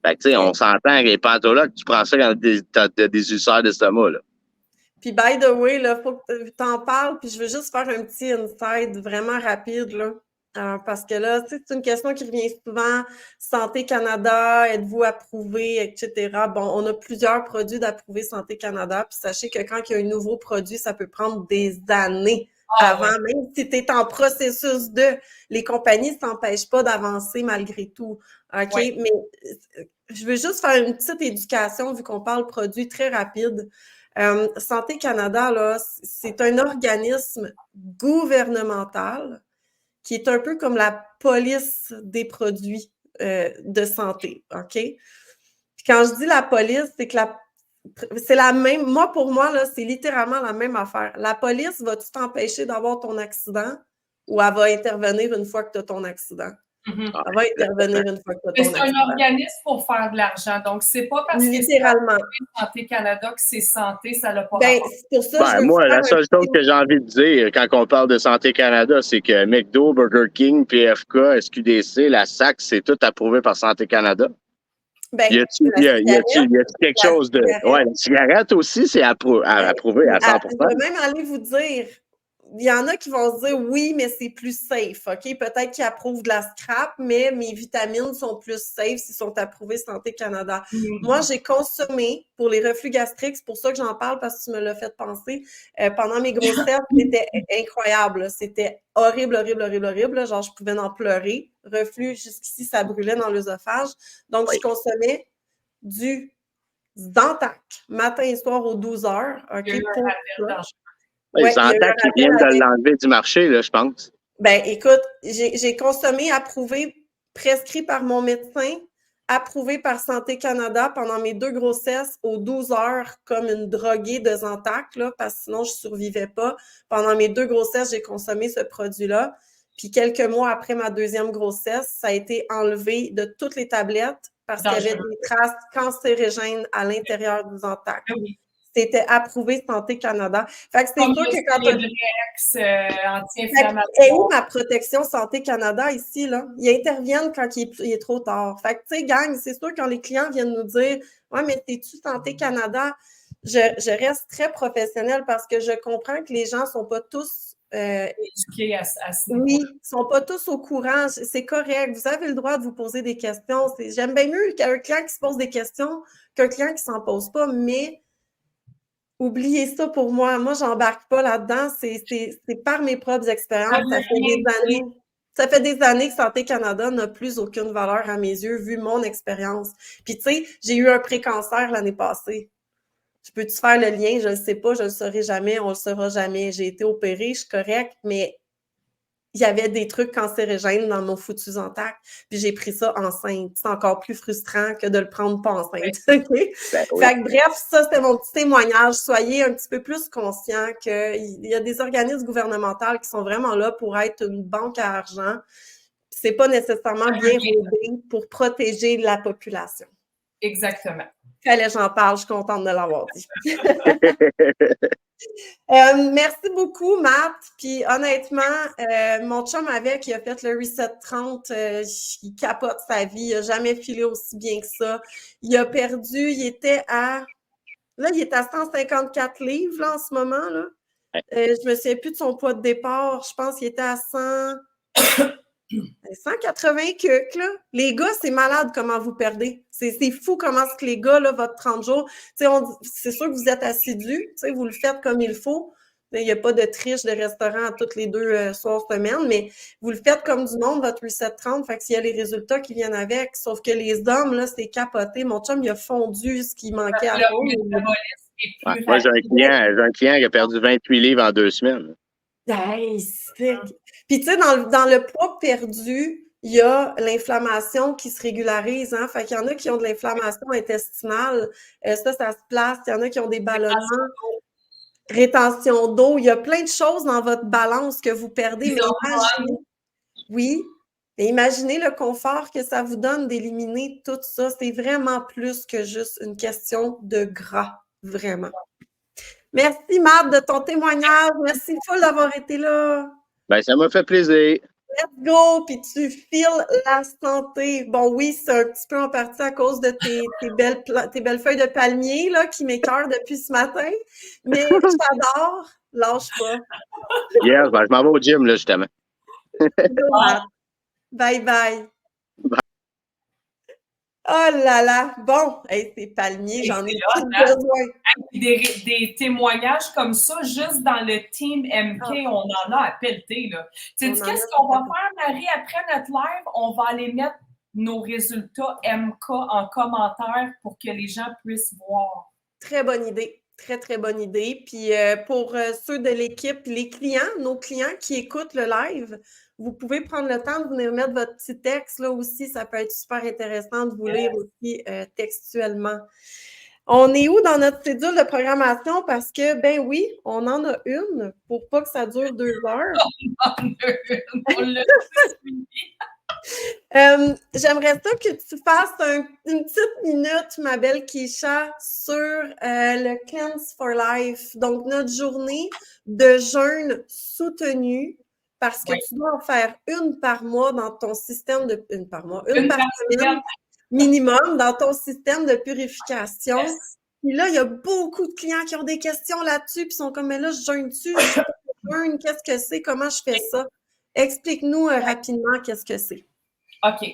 Fait que, on s'entend, les pantolocs, tu prends ça quand t'as des ulcères d'estomac. Là. Puis, by the way, il faut que tu t'en parles, puis je veux juste faire un petit insight vraiment rapide, là. Parce que là, c'est une question qui revient souvent. Santé Canada, êtes-vous approuvé, etc. Bon, on a plusieurs produits d'approuvé Santé Canada, puis sachez que quand il y a un nouveau produit, ça peut prendre des années avant, même si tu es en processus les compagnies ne s'empêchent pas d'avancer malgré tout. OK? Mais je veux juste faire une petite éducation, vu qu'on parle produit très rapide. Santé Canada, là, c'est un organisme gouvernemental qui est un peu comme la police des produits de santé, OK? Puis quand je dis la police, c'est que c'est la même, pour moi, là, c'est littéralement la même affaire. La police va-tu t'empêcher d'avoir ton accident ou elle va intervenir une fois que tu as ton accident? Elle va intervenir une fois que tu as ton accident. C'est un organisme pour faire de l'argent. Donc, c'est pas parce que c'est Santé Canada que c'est santé, ça n'a pas rapport. C'est pour ça, moi, la seule chose que j'ai envie de dire quand on parle de Santé Canada, c'est que McDo, Burger King, PFK, SQDC, la SAC, c'est tout approuvé par Santé Canada. Y a-t-il quelque chose de... Ouais, la cigarette aussi, c'est approuvé à 100%. Je vais même aller vous dire, il y en a qui vont se dire oui, mais c'est plus safe, OK? Peut-être qu'ils approuvent de la scrap, mais mes vitamines sont plus safe s'ils sont approuvés Santé Canada. Moi, j'ai consommé pour les reflux gastriques, c'est pour ça que j'en parle parce que tu me l'as fait penser. Pendant mes grossesses, c'était incroyable. C'était horrible, horrible, horrible, horrible. Genre, je pouvais en pleurer. Reflux, jusqu'ici, ça brûlait dans l'œsophage. Donc, je consommais du Zantac, matin et soir aux 12 heures. OK? Les Zantac qui viennent de l'enlever du marché, là, je pense. Ben, écoute, j'ai consommé, approuvé, prescrit par mon médecin, approuvé par Santé Canada pendant mes 2 grossesses aux 12 heures comme une droguée de Zantac, là, parce que sinon, je survivais pas. Pendant mes 2 grossesses, j'ai consommé ce produit-là. Puis quelques mois après ma 2e grossesse, ça a été enlevé de toutes les tablettes parce qu'il y avait des traces cancérigènes à l'intérieur du Zantac. Oui. C'était approuvé Santé Canada. Fait que c'est sûr que quand anti-inflammatoire. Et où ma protection Santé Canada ici, là? Ils interviennent quand il est trop tard. Fait que, tu sais, gang, c'est sûr quand les clients viennent nous dire « Ouais, mais t'es-tu Santé Canada? » Je reste très professionnelle parce que je comprends que les gens ne sont pas tous éduqués à ce niveau. Oui, ils ne sont pas tous au courant. C'est correct. Vous avez le droit de vous poser des questions. J'aime bien mieux qu'un client qui se pose des questions qu'un client qui ne s'en pose pas, mais oubliez ça pour moi. Moi, je n'embarque pas là-dedans. C'est par mes propres expériences. Ça fait des années que Santé Canada n'a plus aucune valeur à mes yeux, vu mon expérience. Puis, tu sais, j'ai eu un pré-cancer l'année passée. Je peux-tu faire le lien? Je ne le sais pas, je ne le saurai jamais, on ne le saura jamais. J'ai été opérée, je suis correcte, mais il y avait des trucs cancérigènes dans mon foutu Zantac, puis j'ai pris ça enceinte. C'est encore plus frustrant que de le prendre pas enceinte. Okay? Ben, oui. Fait que bref, ça, c'était mon petit témoignage. Soyez un petit peu plus conscients qu'il y a des organismes gouvernementaux qui sont vraiment là pour être une banque à argent. C'est pas nécessairement bien rodé pour protéger la population. Exactement. Fallait j'en parle, je suis contente de l'avoir dit. Merci beaucoup, Matt. Puis honnêtement, mon chum avec, il a fait le Reset 30, il capote sa vie, il n'a jamais filé aussi bien que ça. Il a perdu, il était à 154 livres là, en ce moment. Là. Je me souviens plus de son poids de départ, je pense qu'il était à 180 cucs, là. Les gars, c'est malade comment vous perdez. C'est fou comment est-ce que les gars, là, votre 30 jours, c'est sûr que vous êtes assidus, vous le faites comme il faut. Il n'y a pas de triche de restaurant à toutes les 2 soirs semaine, mais vous le faites comme du monde, votre Reset 30, fait que s'il y a les résultats qui viennent avec, sauf que les hommes, là, c'est capoté. Mon chum, il a fondu ce qui manquait à fond. Moi, j'ai un client qui a perdu 28 livres en 2 semaines. Hey, puis, tu sais, dans le poids perdu, il y a l'inflammation qui se régularise. Hein? Fait qu'il y en a qui ont de l'inflammation intestinale. Ça se place. Il y en a qui ont des ballonnements. Rétention d'eau. Il y a plein de choses dans votre balance que vous perdez. Mais imaginez le confort que ça vous donne d'éliminer tout ça. C'est vraiment plus que juste une question de gras. Vraiment. Merci, Matt, de ton témoignage. Merci full d'avoir été là. Ben, ça m'a fait plaisir. Let's go! Puis tu files la santé. Bon, oui, c'est un petit peu en partie à cause de tes belles feuilles de palmier là, qui m'écœurent depuis ce matin. Mais je t'adore. Lâche pas. Yes, ben, je m'en vais au gym, là, justement. Bye, bye. Oh là là! Bon, hey, c'est palmier, j'en ai plus besoin. Des témoignages comme ça, juste dans le team MK, on en a à pelleter, là. Tu sais, qu'est-ce qu'on va faire, Marie, après notre live? On va aller mettre nos résultats MK en commentaire pour que les gens puissent voir. Très bonne idée. Très, très bonne idée. Puis pour ceux de l'équipe, les clients, nos clients qui écoutent le live, vous pouvez prendre le temps de venir mettre votre petit texte là aussi. Ça peut être super intéressant de vous lire aussi textuellement. On est où dans notre cédule de programmation? Parce que, ben oui, on en a une pour pas que ça dure 2 heures. On en a une. On l'a suivi. J'aimerais ça que tu fasses une petite minute, ma belle Keisha, sur le Cleanse for Life. Donc, notre journée de jeûne soutenu, parce que tu dois en faire une par mois dans ton système de... Une par semaine minimum dans ton système de purification. Yes. Puis là, il y a beaucoup de clients qui ont des questions là-dessus, puis sont comme, mais là, je jeûne-tu? jeûne, qu'est-ce que c'est? Comment je fais ça? Explique-nous rapidement qu'est-ce que c'est. OK.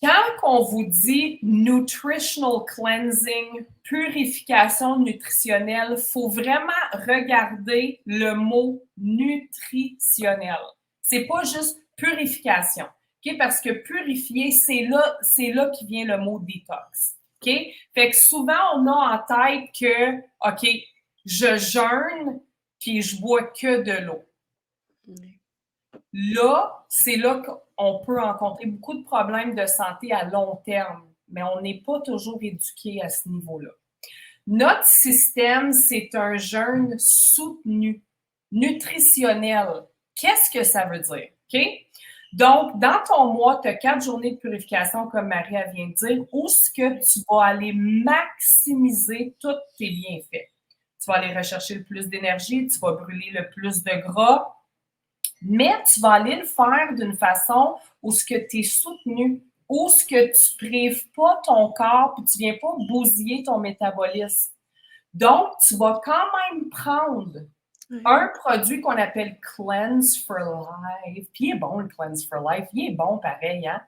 Quand on vous dit nutritional cleansing, purification nutritionnelle, il faut vraiment regarder le mot nutritionnel. C'est pas juste purification. Okay? Parce que purifier, c'est là qui vient le mot détox. Okay? Fait que souvent, on a en tête que, OK, je jeûne puis je bois que de l'eau. Là, c'est là qu'on peut rencontrer beaucoup de problèmes de santé à long terme, mais on n'est pas toujours éduqué à ce niveau-là. Notre système, c'est un jeûne soutenu, nutritionnel. Qu'est-ce que ça veut dire? OK? Donc, dans ton mois, tu as 4 journées de purification, comme Marie vient de dire, où ce que tu vas aller maximiser tous tes bienfaits. Tu vas aller rechercher le plus d'énergie, tu vas brûler le plus de gras, mais tu vas aller le faire d'une façon où ce que tu es soutenu, où ce que tu ne prives pas ton corps puis tu ne viens pas bousiller ton métabolisme. Donc, tu vas quand même prendre un produit qu'on appelle Cleanse for Life. Puis il est bon, le Cleanse for Life. Il est bon pareil, hein?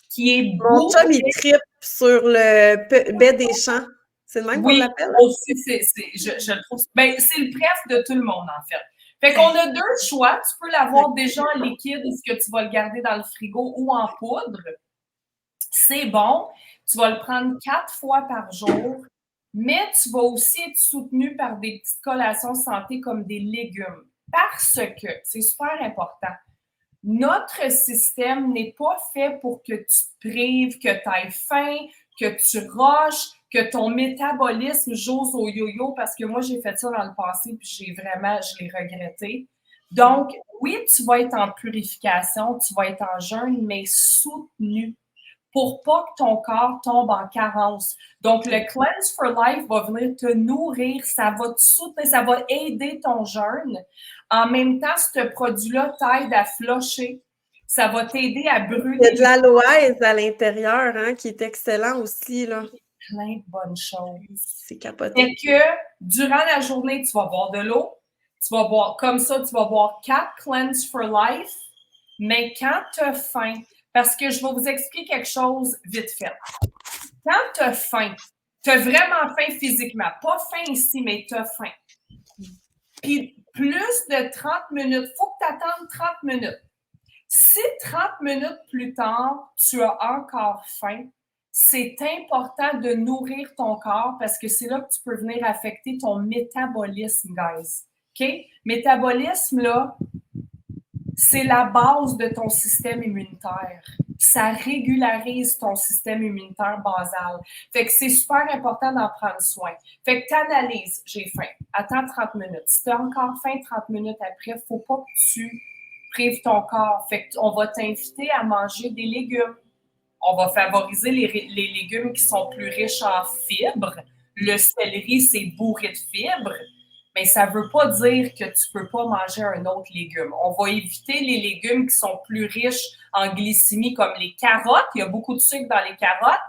Qui est Mon chum, il trippe sur le baie des champs. C'est le même qu'on l'appelle? Oui, aussi, je le trouve. Ben, c'est le préf de tout le monde, en fait. Fait qu'on a 2 choix. Tu peux l'avoir déjà en liquide, est-ce que tu vas le garder dans le frigo ou en poudre. C'est bon. Tu vas le prendre 4 fois par jour, mais tu vas aussi être soutenu par des petites collations santé comme des légumes. Parce que, c'est super important, notre système n'est pas fait pour que tu te prives, que tu aies faim, que tu rushes, que ton métabolisme joue au yo-yo, parce que moi, j'ai fait ça dans le passé, puis je l'ai regretté. Donc, oui, tu vas être en purification, tu vas être en jeûne, mais soutenu pour pas que ton corps tombe en carence. Donc, le Cleanse for Life va venir te nourrir, ça va te soutenir, ça va aider ton jeûne. En même temps, ce produit-là t'aide à flusher. Ça va t'aider à brûler. Il y a de l'aloès à l'intérieur, hein, qui est excellent aussi, là. Plein de bonnes choses. C'est capoté. Et que durant la journée, tu vas boire de l'eau. Tu vas boire comme ça, tu vas boire 4 Cleanse for Life. Mais quand tu as faim, parce que je vais vous expliquer quelque chose vite fait. Quand tu as faim, tu as vraiment faim physiquement. Pas faim ici, mais tu as faim. Puis plus de 30 minutes, il faut que tu attendes 30 minutes. Si 30 minutes plus tard, tu as encore faim, c'est important de nourrir ton corps parce que c'est là que tu peux venir affecter ton métabolisme, guys. OK? Métabolisme, là, c'est la base de ton système immunitaire. Ça régularise ton système immunitaire basal. Fait que c'est super important d'en prendre soin. Fait que tu analyses, j'ai faim, attends 30 minutes. Si tu as encore faim 30 minutes après, il ne faut pas que tu prives ton corps. Fait qu'on va t'inviter à manger des légumes. On va favoriser les légumes qui sont plus riches en fibres. Le céleri, c'est bourré de fibres. Mais ça ne veut pas dire que tu ne peux pas manger un autre légume. On va éviter les légumes qui sont plus riches en glycémie, comme les carottes. Il y a beaucoup de sucre dans les carottes.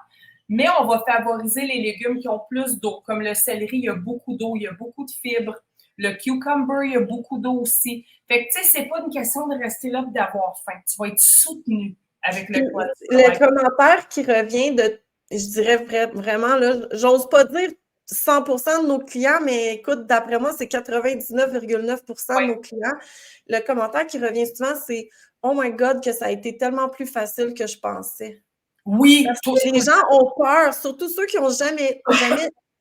Mais on va favoriser les légumes qui ont plus d'eau. Comme le céleri, il y a beaucoup d'eau, il y a beaucoup de fibres. Le cucumber, il y a beaucoup d'eau aussi. Fait que, tu sais, c'est pas une question de rester là et d'avoir faim. Tu vas être soutenu avec le Cleanse for Life. Le commentaire qui revient de, je dirais vraiment, là, j'ose pas dire 100% de nos clients, mais écoute, d'après moi, c'est 99,9% de nos clients. Le commentaire qui revient souvent, c'est « Oh my God, que ça a été tellement plus facile que je pensais. » Oui. Parce que les gens ont peur, surtout ceux qui n'ont jamais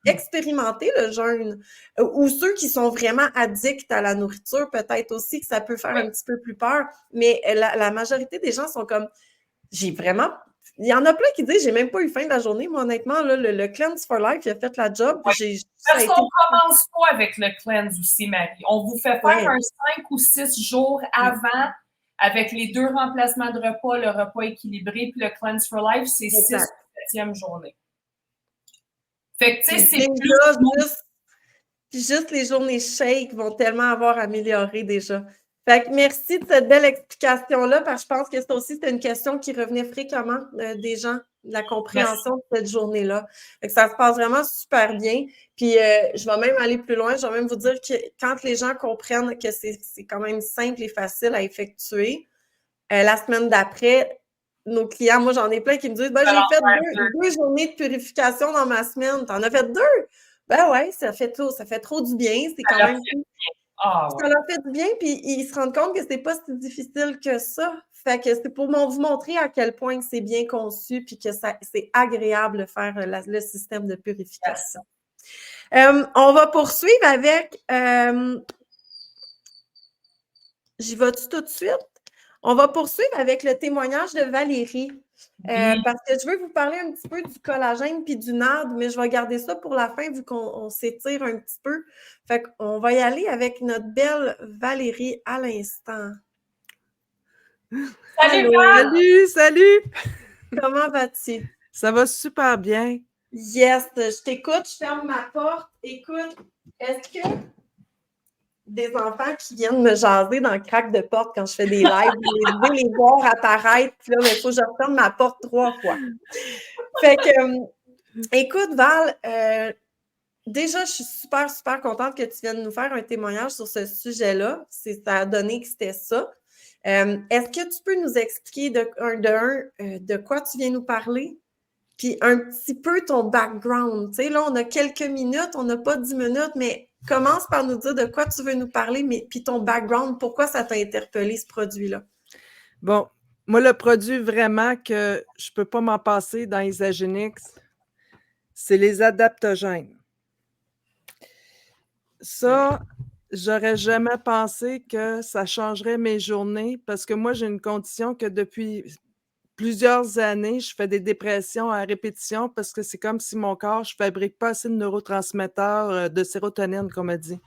expérimenté le jeûne ou ceux qui sont vraiment addicts à la nourriture, peut-être aussi que ça peut faire un petit peu plus peur. Mais la majorité des gens sont comme « J'ai vraiment... » Il y en a plein qui disent « J'ai même pas eu faim de la journée. » Moi, honnêtement, là, le Cleanse for Life, il a fait la job. Parce qu'on commence pas avec le Cleanse aussi, Marie. On vous fait faire un 5 ou 6 jours avant avec les 2 remplacements de repas, le repas équilibré, puis le Cleanse for Life, c'est 6 ou 7e journée. Fait que, tu sais, c'est plus... Puis juste les journées shake vont tellement avoir amélioré déjà. Fait que merci de cette belle explication-là, parce que je pense que ça aussi, c'était une question qui revenait fréquemment des gens, de la compréhension de cette journée-là. Fait que ça se passe vraiment super bien. Puis je vais même aller plus loin, je vais même vous dire que quand les gens comprennent que c'est quand même simple et facile à effectuer, la semaine d'après, nos clients, moi j'en ai plein qui me disent j'ai fait deux journées de purification dans ma semaine. T'en as fait 2? Ben ouais, ça fait trop du bien. C'est quand même. Ça leur fait du bien, puis ils se rendent compte que c'est pas si difficile que ça. Fait que c'est pour vous montrer à quel point c'est bien conçu, puis que c'est agréable de faire le système de purification. On va poursuivre avec. J'y vas-tu tout de suite? On va poursuivre avec le témoignage de Valérie. Parce que je veux vous parler un petit peu du collagène puis du NAD, mais je vais garder ça pour la fin vu qu'on s'étire un petit peu. Fait qu'on va y aller avec notre belle Valérie à l'instant. Salut, Salut! Comment vas-tu? Ça va super bien. Yes, je t'écoute, je ferme ma porte. Écoute, est-ce que des enfants qui viennent me jaser dans le crack de porte quand je fais des lives, je vais les voir apparaître, puis là, il faut que je referme ma porte 3 fois. Fait que, écoute, Val, déjà, je suis super, super contente que tu viennes nous faire un témoignage sur ce sujet-là. Ça a donné que c'était ça. Est-ce que tu peux nous expliquer de quoi tu viens nous parler? Puis un petit peu ton background. Tu sais, là, on a quelques minutes, on n'a pas 10 minutes, mais commence par nous dire de quoi tu veux nous parler, puis ton background, pourquoi ça t'a interpellé, ce produit-là? Bon, moi, le produit vraiment que je ne peux pas m'en passer dans Isagenix, c'est les adaptogènes. Ça, j'aurais jamais pensé que ça changerait mes journées parce que moi, j'ai une condition que depuis plusieurs années, je fais des dépressions à répétition parce que c'est comme si mon corps, je ne fabrique pas assez de neurotransmetteurs de sérotonine, comme on dit.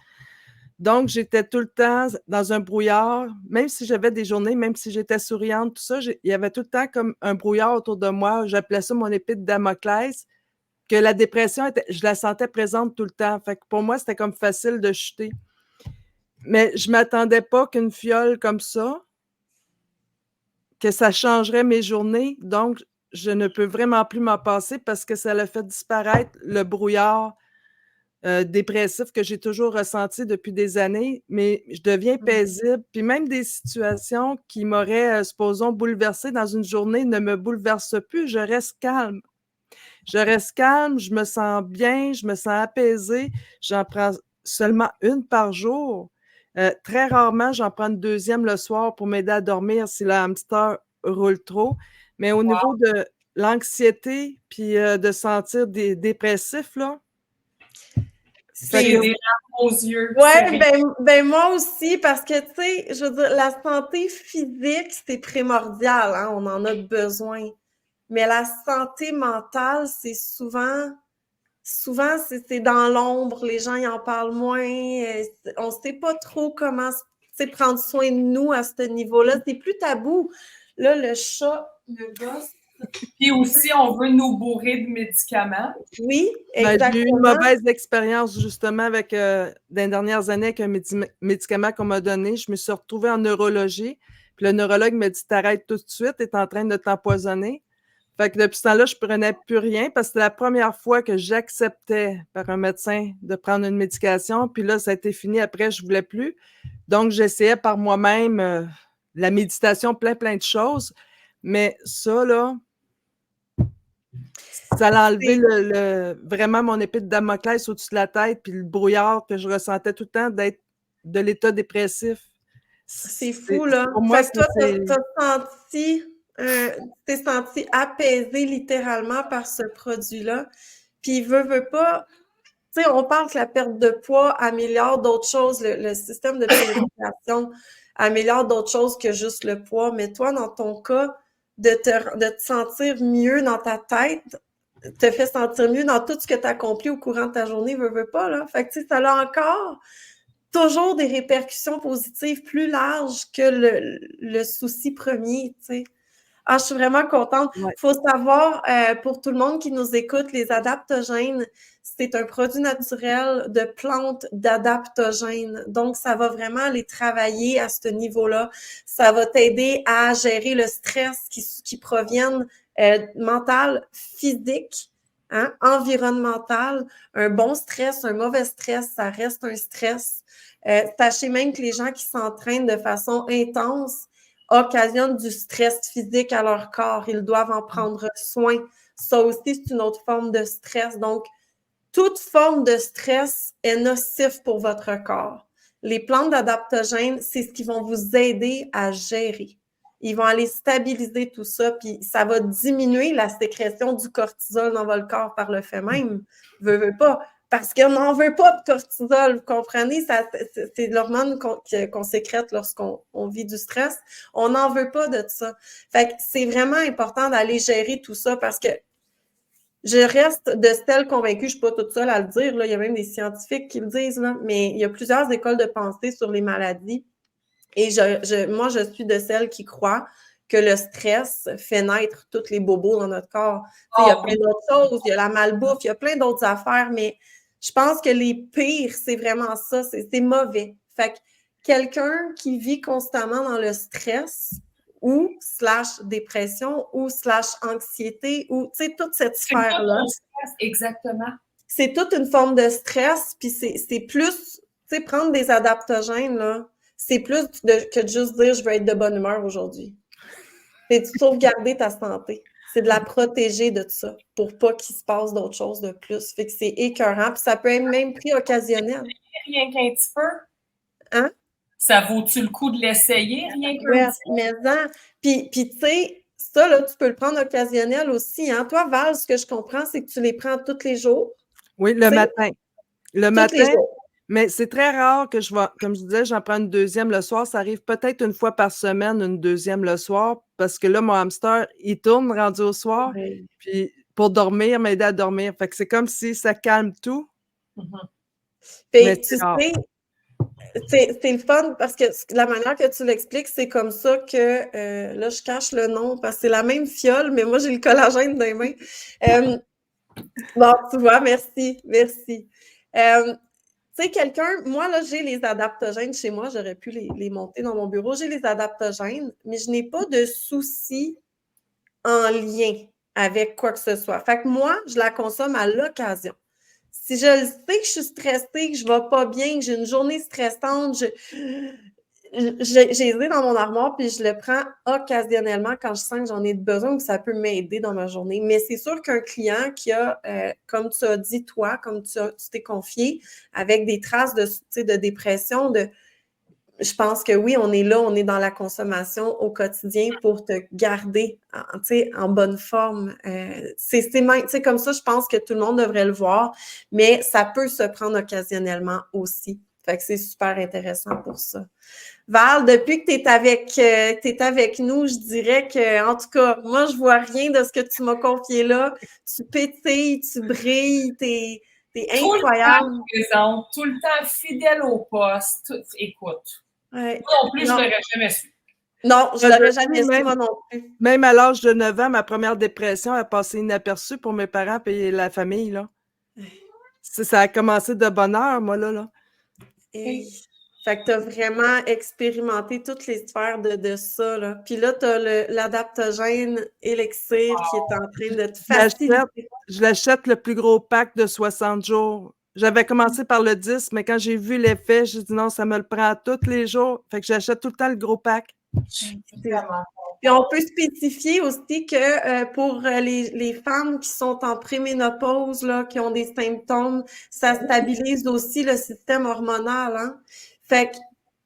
Donc, j'étais tout le temps dans un brouillard, même si j'avais des journées, même si j'étais souriante, tout ça, il y avait tout le temps comme un brouillard autour de moi. J'appelais ça mon épée de Damoclès, que la dépression, je la sentais présente tout le temps. Fait que pour moi, c'était comme facile de chuter. Mais je ne m'attendais pas qu'une fiole comme ça, que ça changerait mes journées. Donc, je ne peux vraiment plus m'en passer parce que ça a fait disparaître le brouillard dépressif que j'ai toujours ressenti depuis des années, mais je deviens paisible. Puis même des situations qui m'auraient, supposons, bouleversée dans une journée ne me bouleversent plus. Je reste calme. Je reste calme, je me sens bien, je me sens apaisée. J'en prends seulement une par jour. Très rarement, j'en prends une deuxième le soir pour m'aider à dormir si le hamster roule trop. Mais au niveau de l'anxiété puis de sentir des dépressifs, là, j'ai des larmes aux yeux. Oui, ben moi aussi, parce que, tu sais, je veux dire, la santé physique, c'est primordial, hein, on en a besoin. Mais la santé mentale, c'est souvent, c'est dans l'ombre, les gens y en parlent moins, on ne sait pas trop comment, prendre soin de nous à ce niveau-là. C'est plus tabou. Là, le chat me gosse. Puis aussi, on veut nous bourrer de médicaments. Oui, exactement. J'ai eu une mauvaise expérience justement avec, dans les dernières années, avec un médicament qu'on m'a donné. Je me suis retrouvée en neurologie. Puis le neurologue m'a dit, t'arrêtes tout de suite, t'es en train de t'empoisonner. Fait que depuis ce temps-là, je prenais plus rien parce que c'était la première fois que j'acceptais par un médecin de prendre une médication. Puis là, ça a été fini. Après, je voulais plus. Donc, j'essayais par moi-même la méditation, plein de choses. Mais ça, là, ça a enlevé vraiment mon épée de Damoclès au-dessus de la tête, puis le brouillard que je ressentais tout le temps d'être de l'état dépressif. C'est fou, là. Pour moi, fait que toi, t'es senti apaisé littéralement par ce produit-là. Puis, veut pas. Tu sais, on parle que la perte de poids améliore d'autres choses. Le système de purification améliore d'autres choses que juste le poids. Mais toi, dans ton cas, de te sentir mieux dans ta tête, te fait sentir mieux dans tout ce que tu as accompli au courant de ta journée, veut pas, là. Fait que, tu sais, ça a encore toujours des répercussions positives plus larges que le souci premier, tu sais. Ah, je suis vraiment contente. Il Ouais. faut savoir, pour tout le monde qui nous écoute, les adaptogènes, c'est un produit naturel de plantes d'adaptogènes. Donc, ça va vraiment aller travailler à ce niveau-là. Ça va t'aider à gérer le stress qui provienne mental, physique, hein, environnemental. Un bon stress, un mauvais stress, ça reste un stress. Sachez même que les gens qui s'entraînent de façon intense occasionnent du stress physique à leur corps. Ils doivent en prendre soin. Ça aussi, c'est une autre forme de stress. Donc, toute forme de stress est nocif pour votre corps. Les plantes d'adaptogènes, c'est ce qui vont vous aider à gérer. Ils vont aller stabiliser tout ça, puis ça va diminuer la sécrétion du cortisol dans votre corps par le fait même. Veux pas. Parce qu'on n'en veut pas de cortisol, vous comprenez? C'est l'hormone qu'on sécrète lorsqu'on vit du stress. On n'en veut pas de ça. Fait que c'est vraiment important d'aller gérer tout ça parce que je reste de celle convaincue, je ne suis pas toute seule à le dire, là, il y a même des scientifiques qui le disent, là, mais il y a plusieurs écoles de pensée sur les maladies. Et moi, je suis de celles qui croient que le stress fait naître tous les bobos dans notre corps. Il y a plein d'autres choses, il y a la malbouffe, il y a plein d'autres affaires, mais je pense que les pires, c'est vraiment ça, c'est mauvais. Fait que quelqu'un qui vit constamment dans le stress ou / dépression ou / anxiété ou, tu sais, toute cette sphère-là. Exactement. C'est toute une forme de stress, puis c'est plus, tu sais, prendre des adaptogènes, là, c'est plus que de juste dire « je veux être de bonne humeur aujourd'hui ». C'est de sauvegarder ta santé. C'est de la protéger de ça pour pas qu'il se passe d'autres choses de plus. Fait que c'est écœurant, puis ça peut être même pris occasionnel. Rien qu'un petit peu. Hein? Ça vaut-tu le coup de l'essayer, rien qu'un Ouais, petit peu? mais non. Puis tu sais, ça, là, tu peux le prendre occasionnel aussi. Hein? Toi, Val, ce que je comprends, c'est que tu les prends tous les jours. Oui, le matin. Le Tous les matin, jours. mais c'est très rare que je vais, comme je disais, j'en prends une deuxième le soir. Ça arrive peut-être une fois par semaine, une deuxième le soir, parce que là, mon hamster, il tourne rendu au soir, Ouais. puis pour dormir, m'aider à dormir. Fait que c'est comme si ça calme tout. Mais tu c'est rare. sais, c'est le fun parce que la manière que tu l'expliques, c'est comme ça que, là, je cache le nom parce que c'est la même fiole, mais moi, j'ai le collagène dans les mains. Bon, tu vois, merci. Tu sais, quelqu'un, moi, là, j'ai les adaptogènes chez moi, j'aurais pu les monter dans mon bureau. J'ai les adaptogènes, mais je n'ai pas de soucis en lien avec quoi que ce soit. Fait que moi, je la consomme à l'occasion. Si je le sais que je suis stressée, que je ne vais pas bien, que j'ai une journée stressante, j'ai dans mon armoire, puis je le prends occasionnellement quand je sens que j'en ai besoin ou que ça peut m'aider dans ma journée. Mais c'est sûr qu'un client qui a, comme tu as dit toi, comme tu t'es confié, avec des traces de dépression, je pense que oui, on est là, on est dans la consommation au quotidien pour te garder en bonne forme. C'est comme ça, je pense que tout le monde devrait le voir, mais ça peut se prendre occasionnellement aussi. Fait que c'est super intéressant pour ça. Val, depuis que tu es avec nous, je dirais que, en tout cas, moi, je vois rien de ce que tu m'as confié là. Tu pétilles, tu brilles, t'es incroyable. Tout le temps présente, tout le temps fidèle au poste. Écoute. Ouais. Moi non plus, je l'aurais jamais su. Non, je l'aurais jamais su, moi non plus. Même à l'âge de 9 ans, ma première dépression a passé inaperçue pour mes parents et la famille, là. Ça a commencé de bonne heure, moi, là. Et... Fait que tu as vraiment expérimenté toutes les sphères de ça, là. Puis là, tu as l'adaptogène élixir qui est en train de te faciliter. Je l'achète le plus gros pack de 60 jours. J'avais commencé par le 10, mais quand j'ai vu l'effet, j'ai dit non, ça me le prend tous les jours. Fait que j'achète tout le temps le gros pack. Puis on peut spécifier aussi que pour les femmes qui sont en préménopause, là, qui ont des symptômes, ça stabilise aussi le système hormonal. Hein? Fait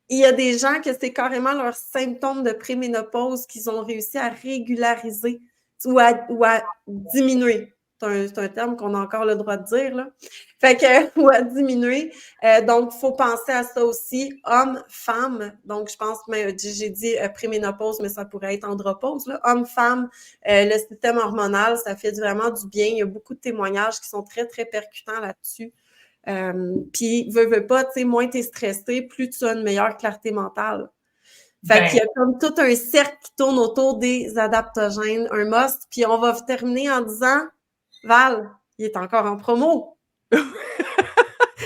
qu'il y a des gens que c'est carrément leurs symptômes de préménopause qu'ils ont réussi à régulariser ou à diminuer. C'est un terme qu'on a encore le droit de dire, là. Fait que, ou à diminuer. Donc, il faut penser à ça aussi. Homme, femme. Donc, je pense, j'ai dit préménopause, mais ça pourrait être andropause, là. Homme, femme, le système hormonal, ça fait vraiment du bien. Il y a beaucoup de témoignages qui sont très, très percutants là-dessus. Puis, veux pas, tu sais, moins t'es stressé, plus tu as une meilleure clarté mentale. Fait qu'il y a comme tout un cercle qui tourne autour des adaptogènes, un must. Puis on va terminer en disant, Val, il est encore en promo.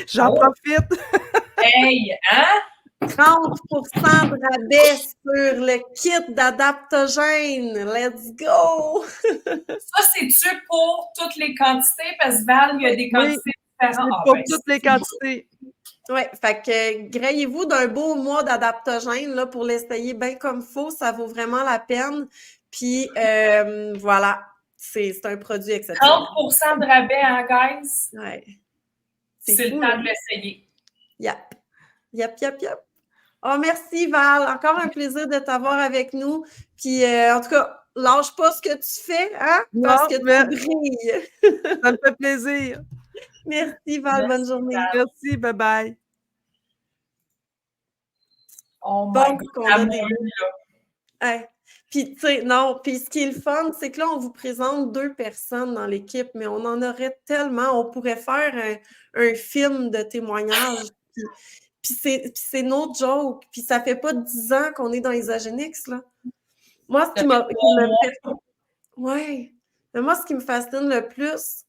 J'en profite. Hey, hein? 30% de rabais sur le kit d'adaptogènes. Let's go! Ça, c'est-tu pour toutes les quantités? Parce que Val, il y a des quantités différentes. C'est pour toutes les quantités. Oui, fait que grayez-vous d'un beau mois d'adaptogène là, pour l'essayer bien comme il faut. Ça vaut vraiment la peine. Puis voilà, c'est un produit exceptionnel. 30% de rabais, hein, guys? Ouais. C'est le temps de l'essayer. Yep. Oh, merci Val. Encore un plaisir de t'avoir avec nous. Puis en tout cas, lâche pas ce que tu fais, hein? Parce que tu brilles. Ça me fait plaisir. Merci Val, bonne journée. Merci, bye bye. Oh my God, on a des ouais. Puis, tu sais, non, puis ce qui est le fun, c'est que là, on vous présente 2 personnes dans l'équipe, mais on en aurait tellement. On pourrait faire un film de témoignages. Puis c'est no joke. Puis ça fait pas 10 ans qu'on est dans Isagenix, là. Moi, ce qui me fascine le plus,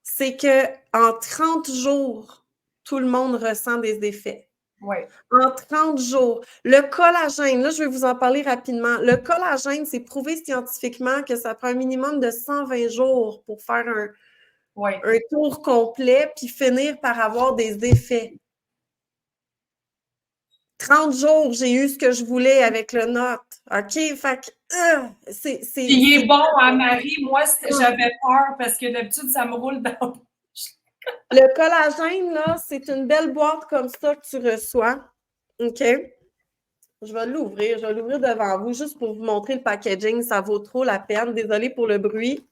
c'est qu'en 30 jours, tout le monde ressent des effets. Oui. En 30 jours. Le collagène, là, je vais vous en parler rapidement. Le collagène, c'est prouvé scientifiquement que ça prend un minimum de 120 jours pour faire un tour complet puis finir par avoir des effets. 30 jours, j'ai eu ce que je voulais avec le note. OK? Fait que, il est bon, hein, Marie? Moi, j'avais peur parce que d'habitude, ça me roule dans la bouche. Le collagène, là, c'est une belle boîte comme ça que tu reçois. OK? Je vais l'ouvrir devant vous juste pour vous montrer le packaging. Ça vaut trop la peine. Désolée pour le bruit.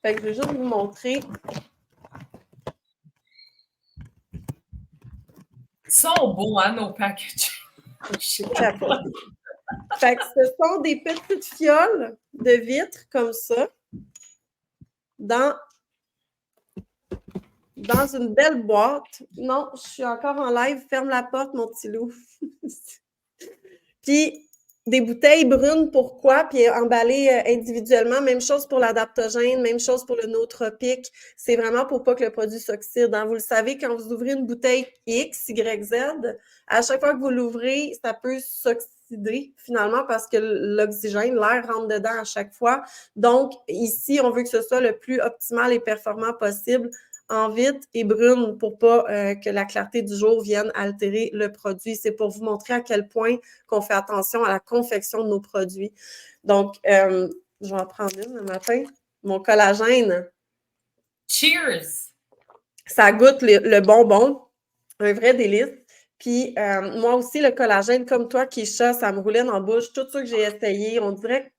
Fait que je vais juste vous montrer. Ils sont beaux, hein, nos packaging. Fait que ce sont des petites fioles de vitre comme ça dans une belle boîte. Non, je suis encore en live. Ferme la porte, mon petit loup. Puis, des bouteilles brunes, pourquoi? Puis emballées individuellement. Même chose pour l'adaptogène, même chose pour le nootropique. C'est vraiment pour pas que le produit s'oxyde. Hein. Vous le savez, quand vous ouvrez une bouteille X, Y, Z, à chaque fois que vous l'ouvrez, ça peut s'oxyder finalement parce que l'oxygène, l'air rentre dedans à chaque fois. Donc, ici, on veut que ce soit le plus optimal et performant possible en vitre et brune pour pas que la clarté du jour vienne altérer le produit. C'est pour vous montrer à quel point qu'on fait attention à la confection de nos produits. Donc, je vais en prendre une le matin. Mon collagène. Cheers! Ça goûte le bonbon. Un vrai délice. Puis, moi aussi, le collagène, comme toi, Keisha, ça me roulait dans la bouche. Tout ça que j'ai essayé, on dirait